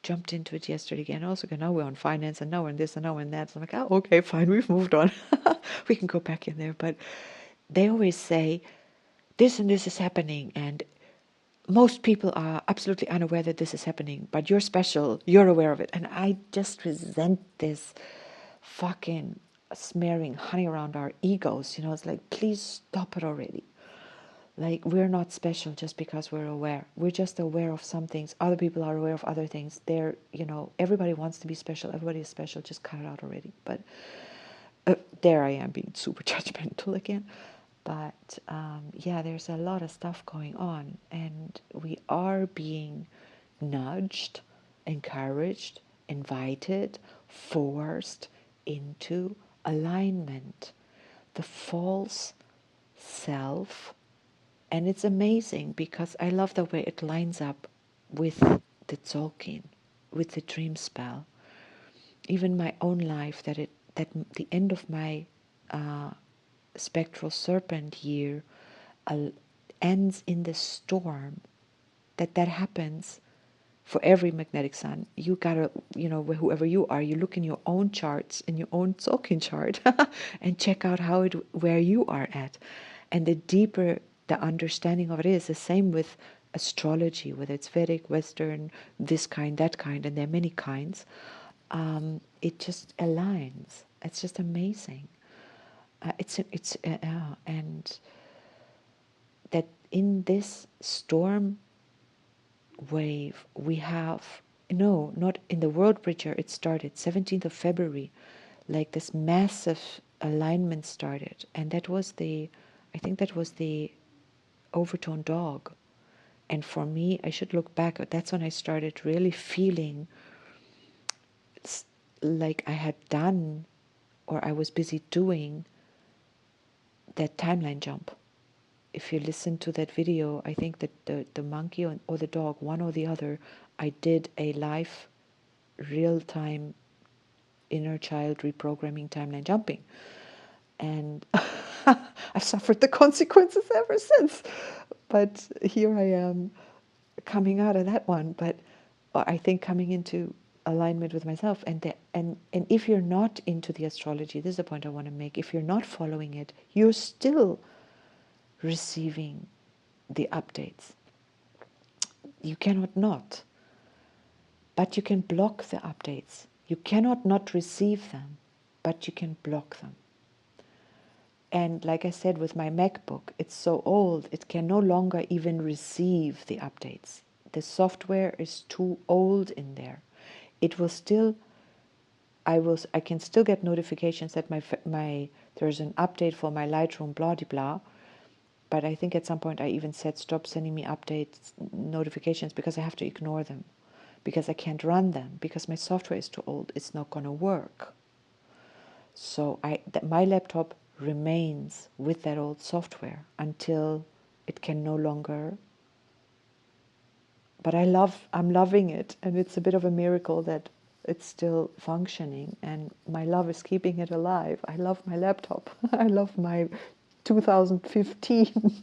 jumped into it yesterday again. Also, now we're on finance, and now we're in this, and now we're in that. So I'm like, oh, okay, fine, we've moved on. We can go back in there. But they always say, this and this is happening, and most people are absolutely unaware that this is happening, but you're special, you're aware of it. And I just resent this fucking smearing honey around our egos. You know, it's like, please stop it already. Like, we're not special just because we're aware. We're just aware of some things. Other people are aware of other things. They're, everybody wants to be special. Everybody is special. Just cut it out already. But there I am being super judgmental again. But yeah, there's a lot of stuff going on. And we are being nudged, encouraged, invited, forced into alignment. The false self. And it's amazing because I love the way it lines up with the Tzolk'in, with the dream spell. Even my own life, that the end of my spectral serpent year ends in the storm. That happens for every magnetic sun. You gotta, whoever you are, you look in your own charts, in your own Tzolk'in chart, and check out where you are at. And the deeper the understanding of it is the same with astrology, whether it's Vedic, Western, this kind, that kind, and there are many kinds. It just aligns. It's just amazing. And that in this storm wave we have, no, not in the Worldbridger, it started 17th of February, like this massive alignment started, and that was I think that was the overtone dog. And for me, I should look back, that's when I started really feeling like I had done, or I was busy doing, that timeline jump. If you listen to that video, I think that the monkey or the dog, one or the other, I did a live, real-time inner child reprogramming timeline jumping. And I've suffered the consequences ever since. But here I am coming out of that one. But I think coming into alignment with myself. And if you're not into the astrology, this is the point I want to make. If you're not following it, you're still receiving the updates. You cannot not. But you can block the updates. You cannot not receive them, but you can block them. And like I said, with my MacBook, it's so old, it can no longer even receive the updates. The software is too old in there. It will still, I can still get notifications that there's an update for my Lightroom, blah, blah, blah. But I think at some point I even said, stop sending me updates, notifications, because I have to ignore them. Because I can't run them, because my software is too old. It's not going to work. So my laptop remains with that old software until it can no longer. But I'm loving it, and it's a bit of a miracle that it's still functioning, and my love is keeping it alive. I love my laptop. I love my 2015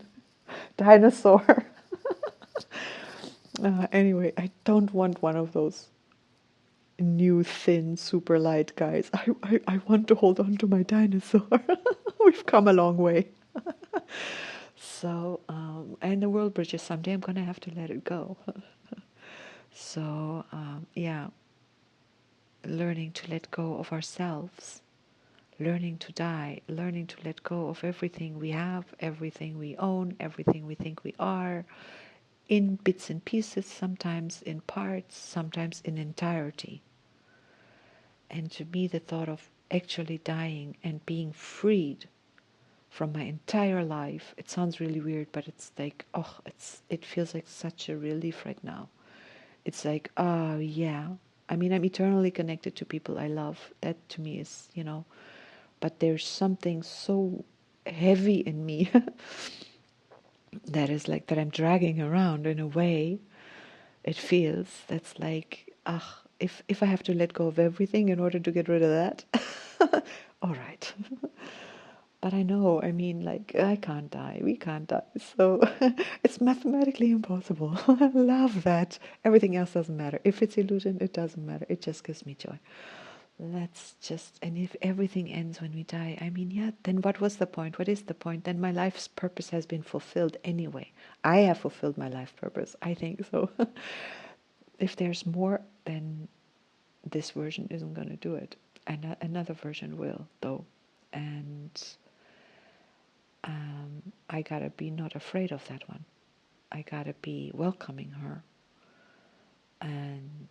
dinosaur. Anyway, I don't want one of those new thin super light guys. I want to hold on to my dinosaur. We've come a long way. So and the Worldbridger, someday I'm gonna have to let it go. So yeah, learning to let go of ourselves, learning to die, learning to let go of everything we have, everything we own, everything we think we are, in bits and pieces, sometimes in parts, sometimes in entirety. And to me, the thought of actually dying and being freed from my entire life, it sounds really weird, but it's like, oh, it feels like such a relief right now. It's like, oh yeah. I mean, I'm eternally connected to people I love. That to me is, but there's something so heavy in me that is like, that I'm dragging around in a way. It feels that's like, if I have to let go of everything in order to get rid of that, all right. But I know, I mean, like, I can't die, we can't die, so it's mathematically impossible. I love that. Everything else doesn't matter. If it's illusion, it doesn't matter. It just gives me joy. That's just, and if everything ends when we die, I mean, yeah, then what was the point? What is the point? Then my life's purpose has been fulfilled anyway. I have fulfilled my life purpose, I think so. If there's more, then this version isn't going to do it. And another version will, though. And I gotta be not afraid of that one. I gotta be welcoming her. And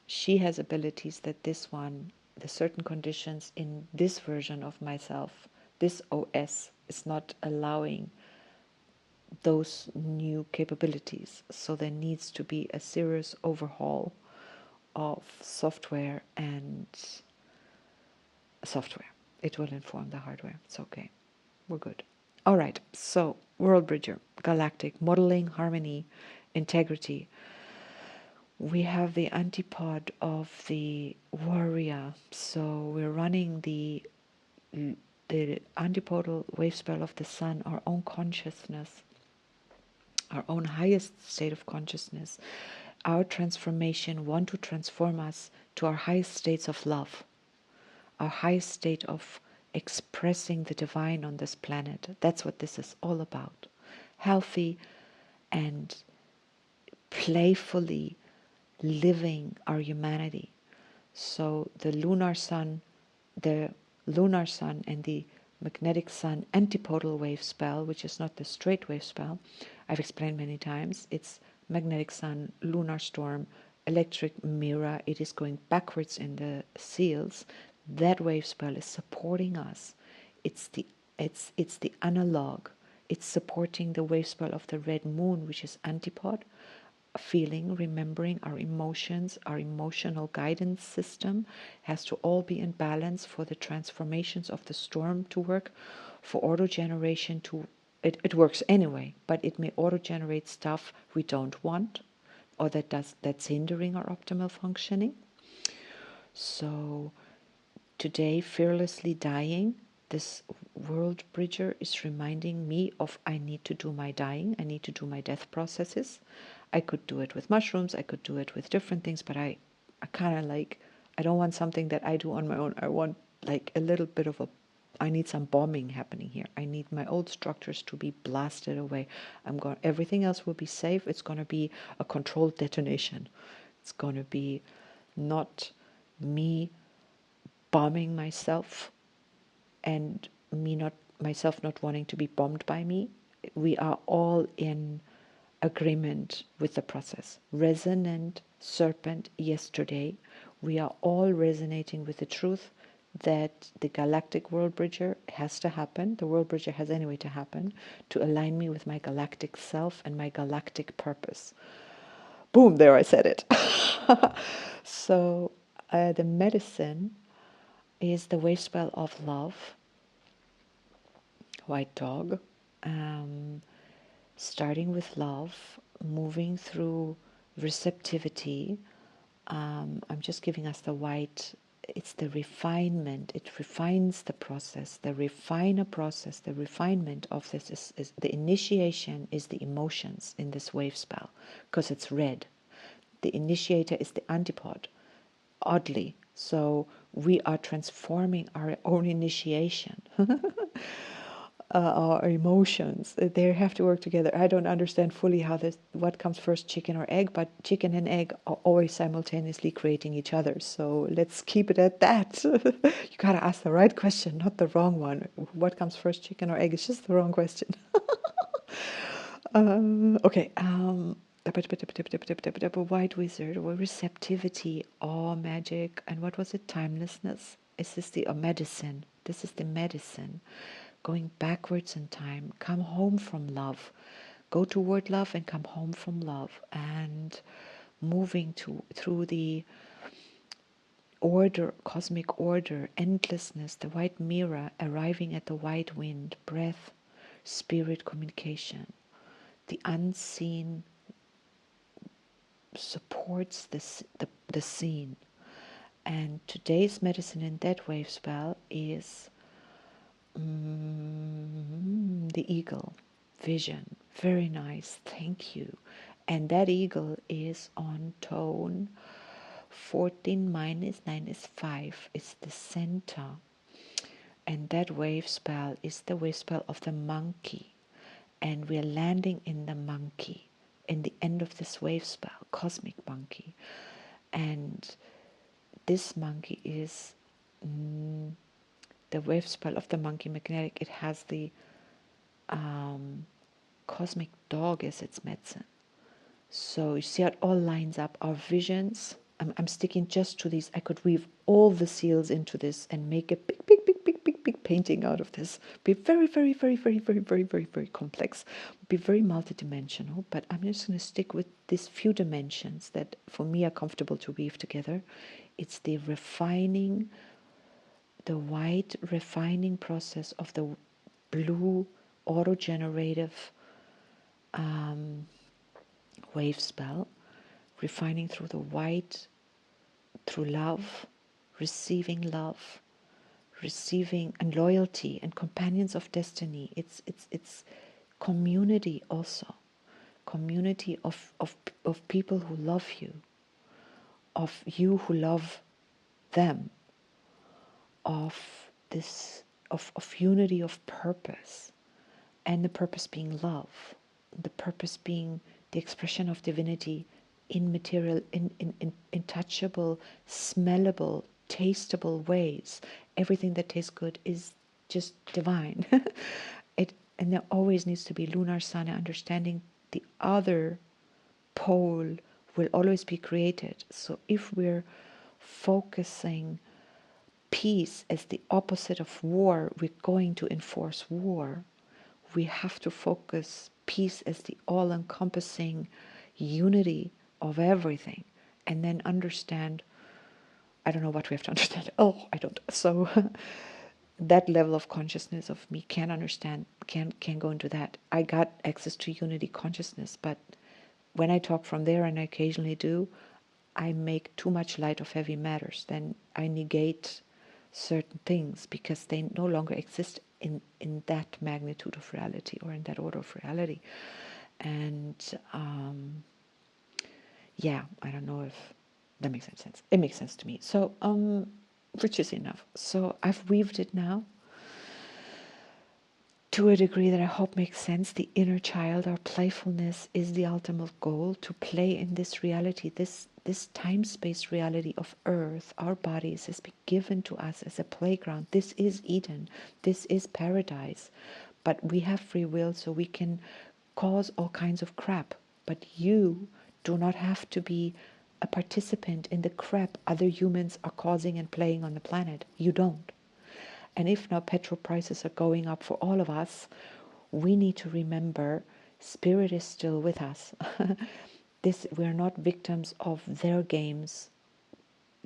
she has abilities that this one, the certain conditions in this version of myself, this OS, is not allowing those new capabilities. So there needs to be a serious overhaul of software and software. It will inform the hardware. It's okay. We're good. All right. So, Worldbridger, Galactic, Modeling, Harmony, Integrity. We have the antipod of the warrior. So we're running the antipodal wave spell of the sun, our own consciousness, our own highest state of consciousness, our transformation, want to transform us to our highest states of love, our highest state of expressing the divine on this planet. That's what this is all about. Healthy and playfully living our humanity. So the lunar sun and the magnetic sun antipodal wave spell, which is not the straight wave spell, I've explained many times. It's magnetic sun, lunar storm, electric mirror. It is going backwards in the seals. That wave spell is supporting us. It's the analog. It's supporting the wave spell of the red moon, which is antipod, feeling, remembering our emotions, our emotional guidance system has to all be in balance for the transformations of the storm to work, for auto-generation to, it works anyway, but it may auto-generate stuff we don't want or that's hindering our optimal functioning. So today, fearlessly dying, this world bridger is reminding me of I need to do my dying, I need to do my death processes. I could do it with mushrooms, I could do it with different things, but I kind of like, I don't want something that I do on my own. I want like a little bit of I need some bombing happening here. I need my old structures to be blasted away. Everything else will be safe. It's going to be a controlled detonation. It's going to be not me bombing myself and myself not wanting to be bombed by me. We are all in agreement with the process. Resonant serpent yesterday. We are all resonating with the truth that the Galactic Worldbridger has to happen. The Worldbridger has anyway to happen to align me with my galactic self and my galactic purpose. Boom, there I said it. So the medicine is the wave spell of love, white dog, starting with love, moving through receptivity. I'm just giving us the white, it's the refinement, it refines the process, the refiner process, the refinement of this is the initiation is the emotions in this wave spell, because it's red. The initiator is the antipod, oddly. So we are transforming our own initiation. Our emotions, they have to work together. I don't understand fully what comes first, chicken or egg, but chicken and egg are always simultaneously creating each other. So let's keep it at that. You gotta ask the right question, not the wrong one. What comes first, chicken or egg? It's just the wrong question. Okay. White wizard, or receptivity, awe, magic, and what was it? Timelessness. Is this the medicine? This is the medicine. Going backwards in time, come home from love, go toward love and come home from love, and moving through the order, cosmic order, endlessness, the white mirror, arriving at the white wind, breath, spirit communication. The unseen supports the seen. And today's medicine in that wave spell is the eagle, vision. Very nice, thank you. And that eagle is on tone 14 minus 9 is 5. It's the center. And that wave spell is the wave spell of the monkey. And we're landing in the monkey, in the end of this wave spell, cosmic monkey. And this monkey is the wave spell of the monkey magnetic. It has the cosmic dog as its medicine. So you see how it all lines up. Our visions, I'm sticking just to these. I could weave all the seals into this and make a big painting out of this. Be very, very, very, very, very, very, very, very complex. Be very multidimensional, but I'm just going to stick with these few dimensions that for me are comfortable to weave together. It's the refining, the white refining process of the blue auto-generative wave spell, refining through the white, through love, receiving and loyalty and companions of destiny. It's community also, community of people who love you, of you who love them, of this of unity of purpose, and the purpose being love, the purpose being the expression of divinity in material, in touchable, smellable, tasteable ways. Everything that tastes good is just divine. And there always needs to be lunar sun, understanding the other pole will always be created. So if we're focusing peace as the opposite of war, we're going to enforce war. We have to focus peace as the all-encompassing unity of everything, and then understand, I don't know what we have to understand. Oh, I don't. So that level of consciousness of me can't understand, can't go into that. I got access to unity consciousness, but when I talk from there, and I occasionally do, I make too much light of heavy matters. Then I negate certain things because they no longer exist in that magnitude of reality or in that order of reality. And yeah, I don't know if that makes any sense. It makes sense to me. So, which is enough. So I've weaved it now to a degree that I hope makes sense. The inner child, our playfulness, is the ultimate goal, to play in this reality, this time-space reality of Earth. Our bodies has been given to us as a playground. This is Eden. This is paradise. But we have free will, so we can cause all kinds of crap. But you do not have to be a participant in the crap other humans are causing and playing on the planet. You don't. And if now petrol prices are going up for all of us, we need to remember spirit is still with us. We're not victims of their games.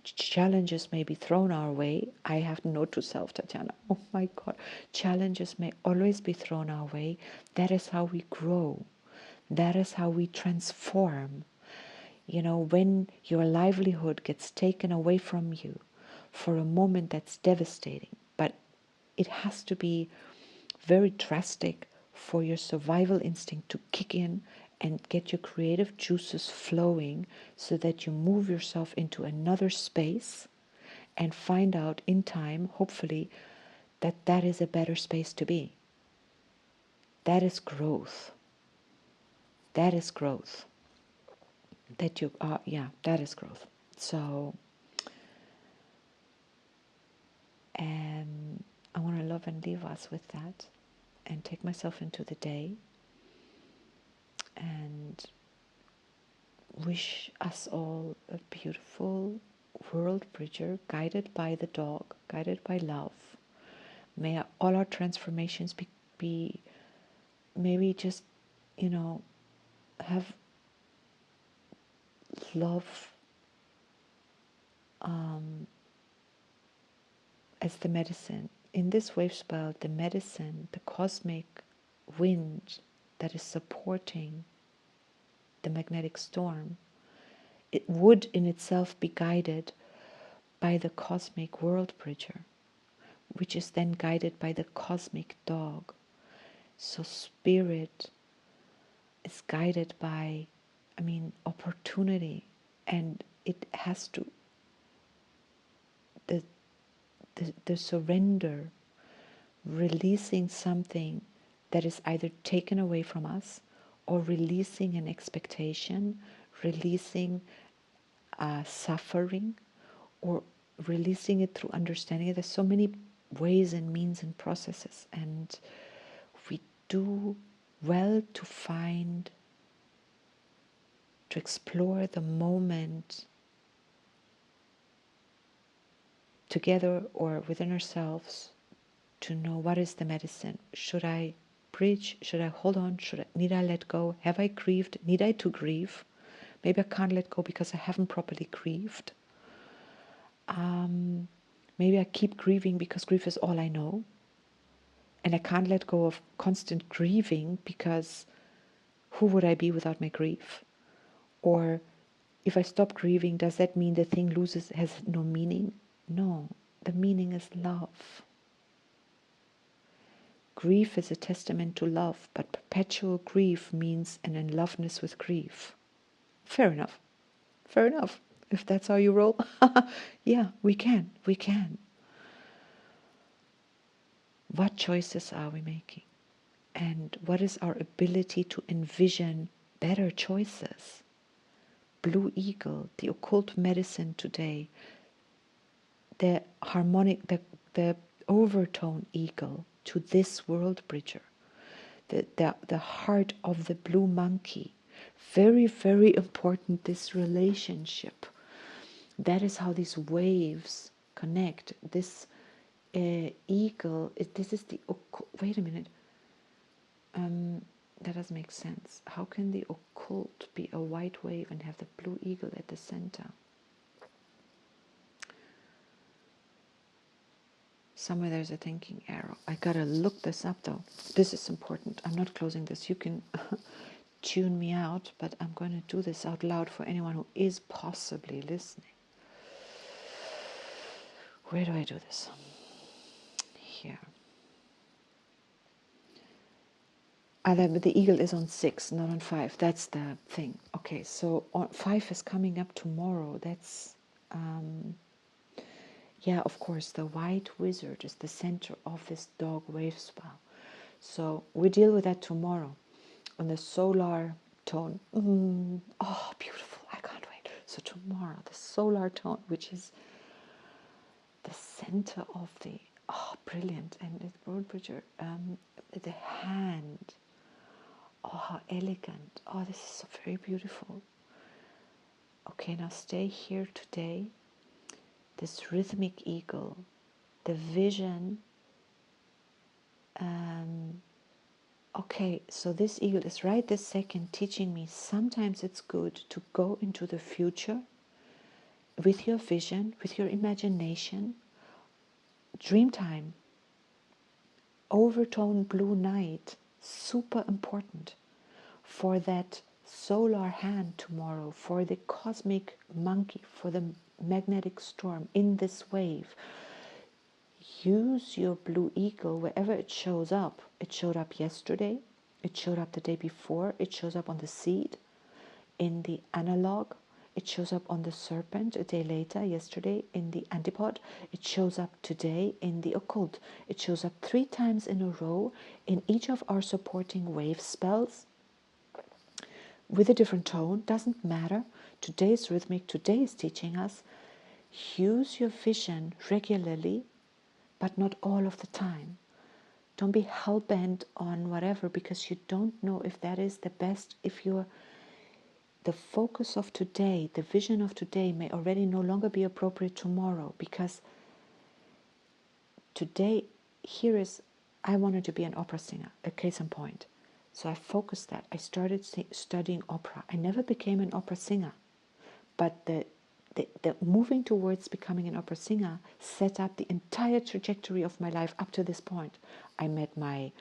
Challenges may be thrown our way. I have to note to self, Tatiana, oh my God, challenges may always be thrown our way. That is how we grow. That is how we transform. You know, when your livelihood gets taken away from you for a moment, that's devastating. But it has to be very drastic for your survival instinct to kick in and get your creative juices flowing, so that you move yourself into another space and find out in time, hopefully, that that is a better space to be. That is growth. That is growth. That you are, yeah, that is growth. So, and I want to love and leave us with that, and take myself into the day, and wish us all a beautiful world bridger, guided by the dog, guided by love. May all our transformations be maybe just, you know, have love as the medicine. In this wave spell, the medicine, the cosmic wind that is supporting the magnetic storm, it would in itself be guided by the cosmic world bridger, which is then guided by the cosmic dog. So spirit is guided by, opportunity, and it has to, the surrender, releasing something that is either taken away from us, or releasing an expectation, releasing suffering, or releasing it through understanding it. There's so many ways and means and processes, and we do well to find, to explore the moment together or within ourselves, to know what is the medicine. Should I bridge? Should I hold on? Need I let go? Have I grieved? Need I to grieve? Maybe I can't let go because I haven't properly grieved. Maybe I keep grieving because grief is all I know, and I can't let go of constant grieving because who would I be without my grief? Or if I stop grieving, does that mean the thing has no meaning? No, the meaning is love. Grief is a testament to love, but perpetual grief means an unloveness with grief. Fair enough. Fair enough. If that's how you roll, yeah, we can. What choices are we making? And what is our ability to envision better choices? Blue Eagle, the occult medicine today, the harmonic, the overtone eagle to this world bridger, the heart of the blue monkey. Very, very important, this relationship. That is how these waves connect. This eagle, this is the, wait a minute, that doesn't make sense. How can the occult be a white wave and have the blue eagle at the center? Somewhere there's a thinking arrow. I gotta look this up though. This is important. I'm not closing this. You can tune me out, but I'm going to do this out loud for anyone who is possibly listening. Where do I do this? Here. The eagle is on 6, not on 5. That's the thing. Okay, so 5 is coming up tomorrow. That's yeah, of course, the white wizard is the center of this dog wave spell. So we deal with that tomorrow on the solar tone. Oh, beautiful. I can't wait. So tomorrow, the solar tone, which is the center of the, oh, brilliant. And the Worldbridger, the hand. Oh, how elegant. Oh, this is so very beautiful. Okay, now stay here today. This rhythmic eagle, the vision. Okay, so this eagle is right this second teaching me sometimes it's good to go into the future with your vision, with your imagination. Dream time, overtone blue night, super important for that solar hand tomorrow, for the cosmic monkey, for the magnetic storm in this wave. Use your blue eagle wherever it shows up. It showed up yesterday, it showed up the day before, it shows up on the seed, in the analog, it shows up on the serpent a day later, yesterday, in the antipod, it shows up today in the occult. It shows up 3 times in a row in each of our supporting wave spells with a different tone, doesn't matter. Today is rhythmic, today is teaching us, use your vision regularly, but not all of the time. Don't be hell-bent on whatever because you don't know if that is the best. If you're the focus of today, the vision of today may already no longer be appropriate tomorrow because today, here is, I wanted to be an opera singer, a case in point. So I focused that. I started studying opera. I never became an opera singer, but the moving towards becoming an opera singer set up the entire trajectory of my life up to this point. I met my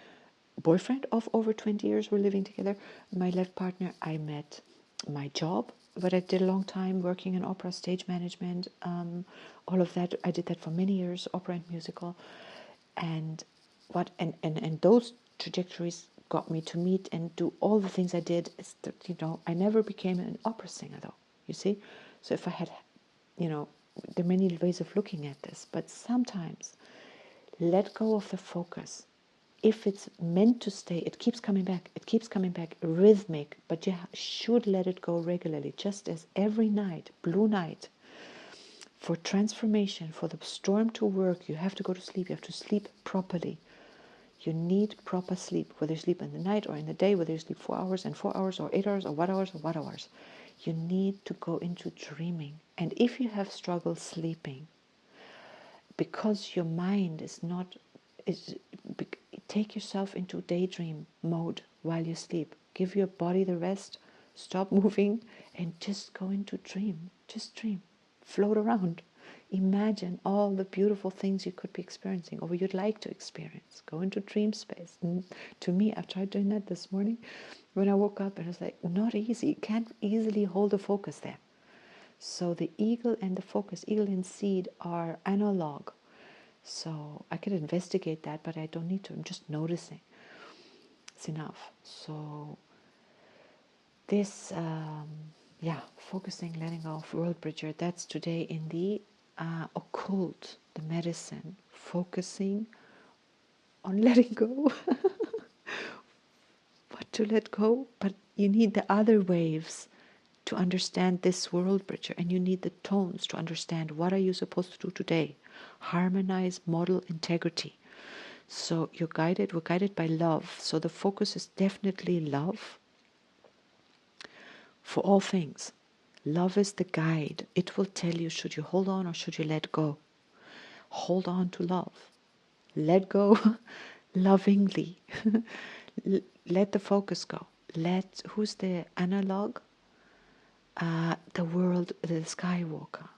boyfriend of over 20 years, we're living together, my life partner. I met my job, but I did a long time working in opera, stage management, all of that. I did that for many years, opera and musical. And those trajectories got me to meet and do all the things I did. I never became an opera singer though, you see. So if I had, there are many ways of looking at this, but sometimes let go of the focus. If it's meant to stay, it keeps coming back, rhythmic, but you should let it go regularly, just as every night, blue night, for transformation, for the storm to work, you have to go to sleep, you have to sleep properly. You need proper sleep, whether you sleep in the night or in the day, whether you sleep 4 hours and 4 hours or 8 hours or what hours. You need to go into dreaming. And if you have struggle sleeping, because your mind take yourself into daydream mode while you sleep. Give your body the rest, stop moving, and just go into dream. Just dream. Float around. Imagine all the beautiful things you could be experiencing or you'd like to experience. Go into dream space. And to me, I've tried doing that this morning when I woke up and I was like, not easy. You can't easily hold the focus there. So the eagle and the focus, eagle and seed, are analog. So I could investigate that, but I don't need to. I'm just noticing. It's enough. So this, focusing, letting go of Worldbridger, that's today in the occult, the medicine, focusing on letting go, what to let go, but you need the other waves to understand this world bridger, and you need the tones to understand what are you supposed to do today. Harmonize, model integrity. So we're guided by love. So the focus is definitely love for all things. Love is the guide. It will tell you, should you hold on or should you let go? Hold on to love. Let go lovingly. Let the focus go. Who's the analog? The world, the skywalker.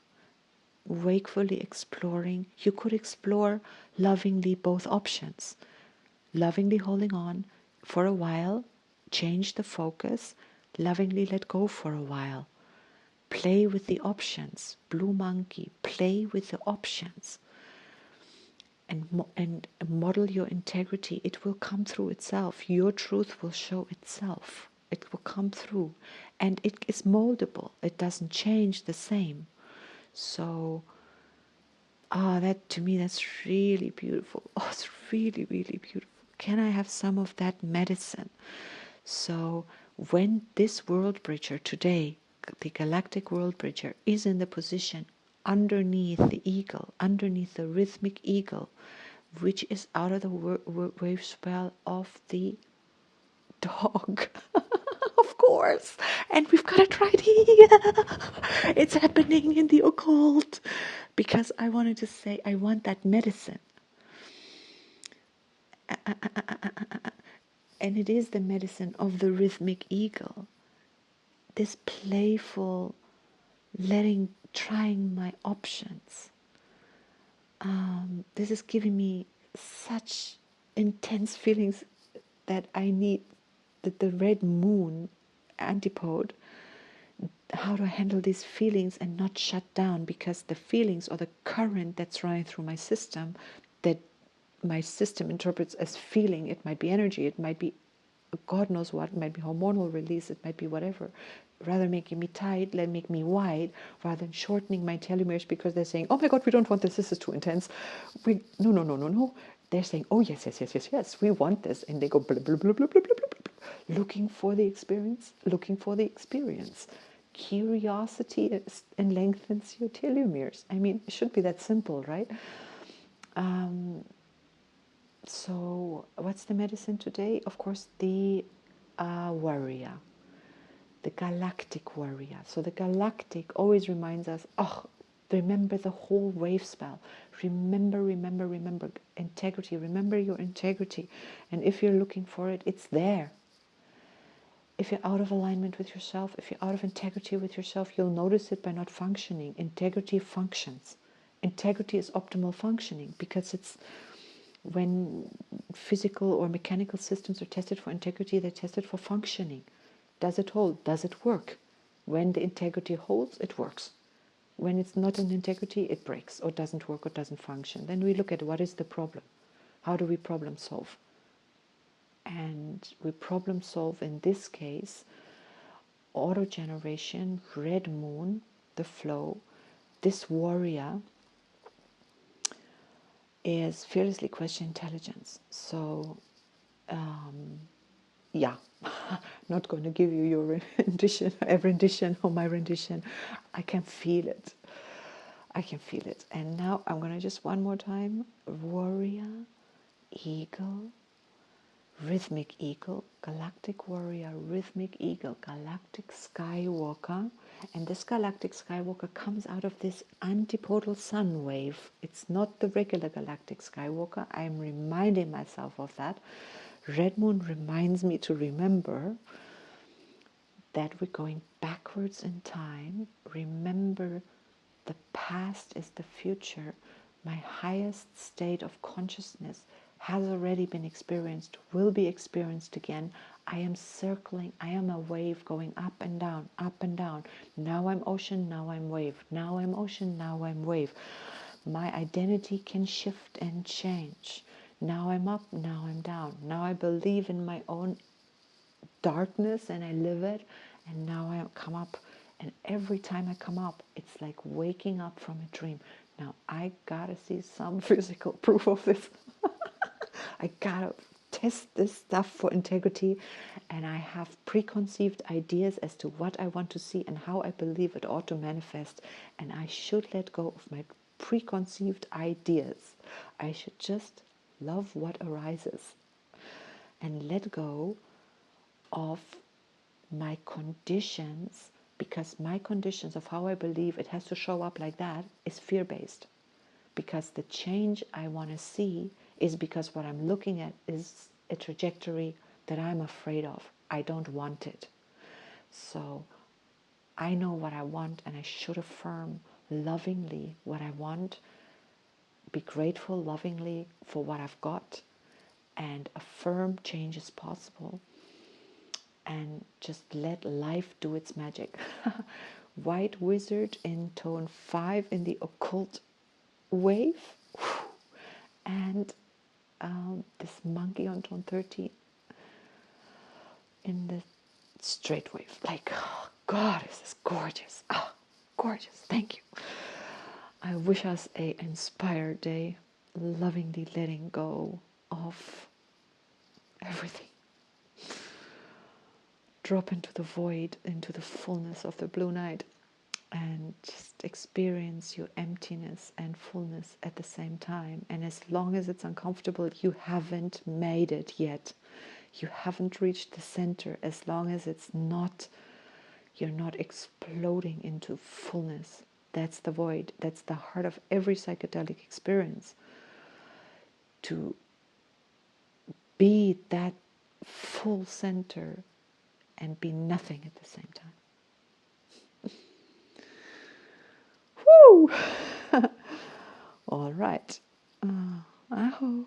Wakefully exploring. You could explore lovingly both options. Lovingly holding on for a while, change the focus, lovingly let go for a while. Play with the options. Blue monkey, play with the options. And model your integrity. It will come through itself. Your truth will show itself. It will come through. And it is moldable. It doesn't change the same. So, that to me, that's really beautiful. Oh, it's really, really beautiful. Can I have some of that medicine? So when this world bridger today, the Galactic Worldbridger, is in the position underneath the eagle, underneath the rhythmic eagle, which is out of the wave spell of the dog. Of course. And we've got to try it here. It's happening in the occult. Because I wanted to say, I want that medicine. And it is the medicine of the rhythmic eagle. This playful trying my options. This is giving me such intense feelings that I need the red moon antipode, how to handle these feelings and not shut down, because the feelings or the current that's running through my system, that my system interprets as feeling, it might be energy, it might be God knows what, it might be hormonal release, it might be whatever, rather making me tight, let make me wide, rather than shortening my telomeres, because they're saying, oh my God, we don't want this is too intense. No. They're saying, oh yes, we want this. And they go blah, blah, blah, blah, blah, blah, blah, blah, looking for the experience. Curiosity and lengthens your telomeres. I mean, it should be that simple, right? So what's the medicine today? Of course, the warrior, the galactic warrior. So the galactic always reminds us, remember the whole wave spell. Remember integrity. Remember your integrity. And if you're looking for it, it's there. If you're out of alignment with yourself, if you're out of integrity with yourself, you'll notice it by not functioning. Integrity functions. Integrity is optimal functioning, because it's when physical or mechanical systems are tested for integrity, they're tested for functioning. Does it hold? Does it work? When the integrity holds, it works. When it's not in integrity, it breaks or doesn't work or doesn't function. Then we look at what is the problem. How do we problem solve? And we problem solve, in this case, auto-generation, red moon, the flow. This warrior is fearlessly question intelligence. So, not going to give you your rendition or my rendition. I can feel it. And now I'm going to just one more time. Warrior, eagle, rhythmic eagle, galactic warrior, rhythmic eagle, galactic skywalker. And this galactic skywalker comes out of this antipodal sun wave. It's not the regular galactic skywalker. I'm reminding myself of that. Red moon reminds me to remember that we're going backwards in time. Remember, the past is the future. My highest state of consciousness has already been experienced, will be experienced again. I am circling, I am a wave going up and down, up and down. Now I'm ocean, now I'm wave. Now I'm ocean, now I'm wave. My identity can shift and change. Now I'm up, now I'm down. Now I believe in my own darkness and I live it. And now I come up, and every time I come up, it's like waking up from a dream. Now I gotta see some physical proof of this. I gotta test this stuff for integrity, and I have preconceived ideas as to what I want to see and how I believe it ought to manifest, and I should let go of my preconceived ideas. I should just love what arises and let go of my conditions, because my conditions of how I believe it has to show up like that is fear-based. Because the change I want to see is because what I'm looking at is a trajectory that I'm afraid of. I don't want it. So I know what I want, and I should affirm lovingly what I want, be grateful lovingly for what I've got, and affirm change is possible, and just let life do its magic. White Wizard in tone 5 in the occult wave, and this monkey on tone 13 in the straight wave. Like, oh, God, is this gorgeous. Oh, gorgeous. Thank you. I wish us a inspired day, lovingly letting go of everything. Drop into the void, into the fullness of the blue night, and just experience your emptiness and fullness at the same time. And as long as it's uncomfortable, you haven't made it yet. You haven't reached the center. As long as it's not, you're not exploding into fullness. That's the void. That's the heart of every psychedelic experience. To be that full center and be nothing at the same time. Woo! All right. Aho.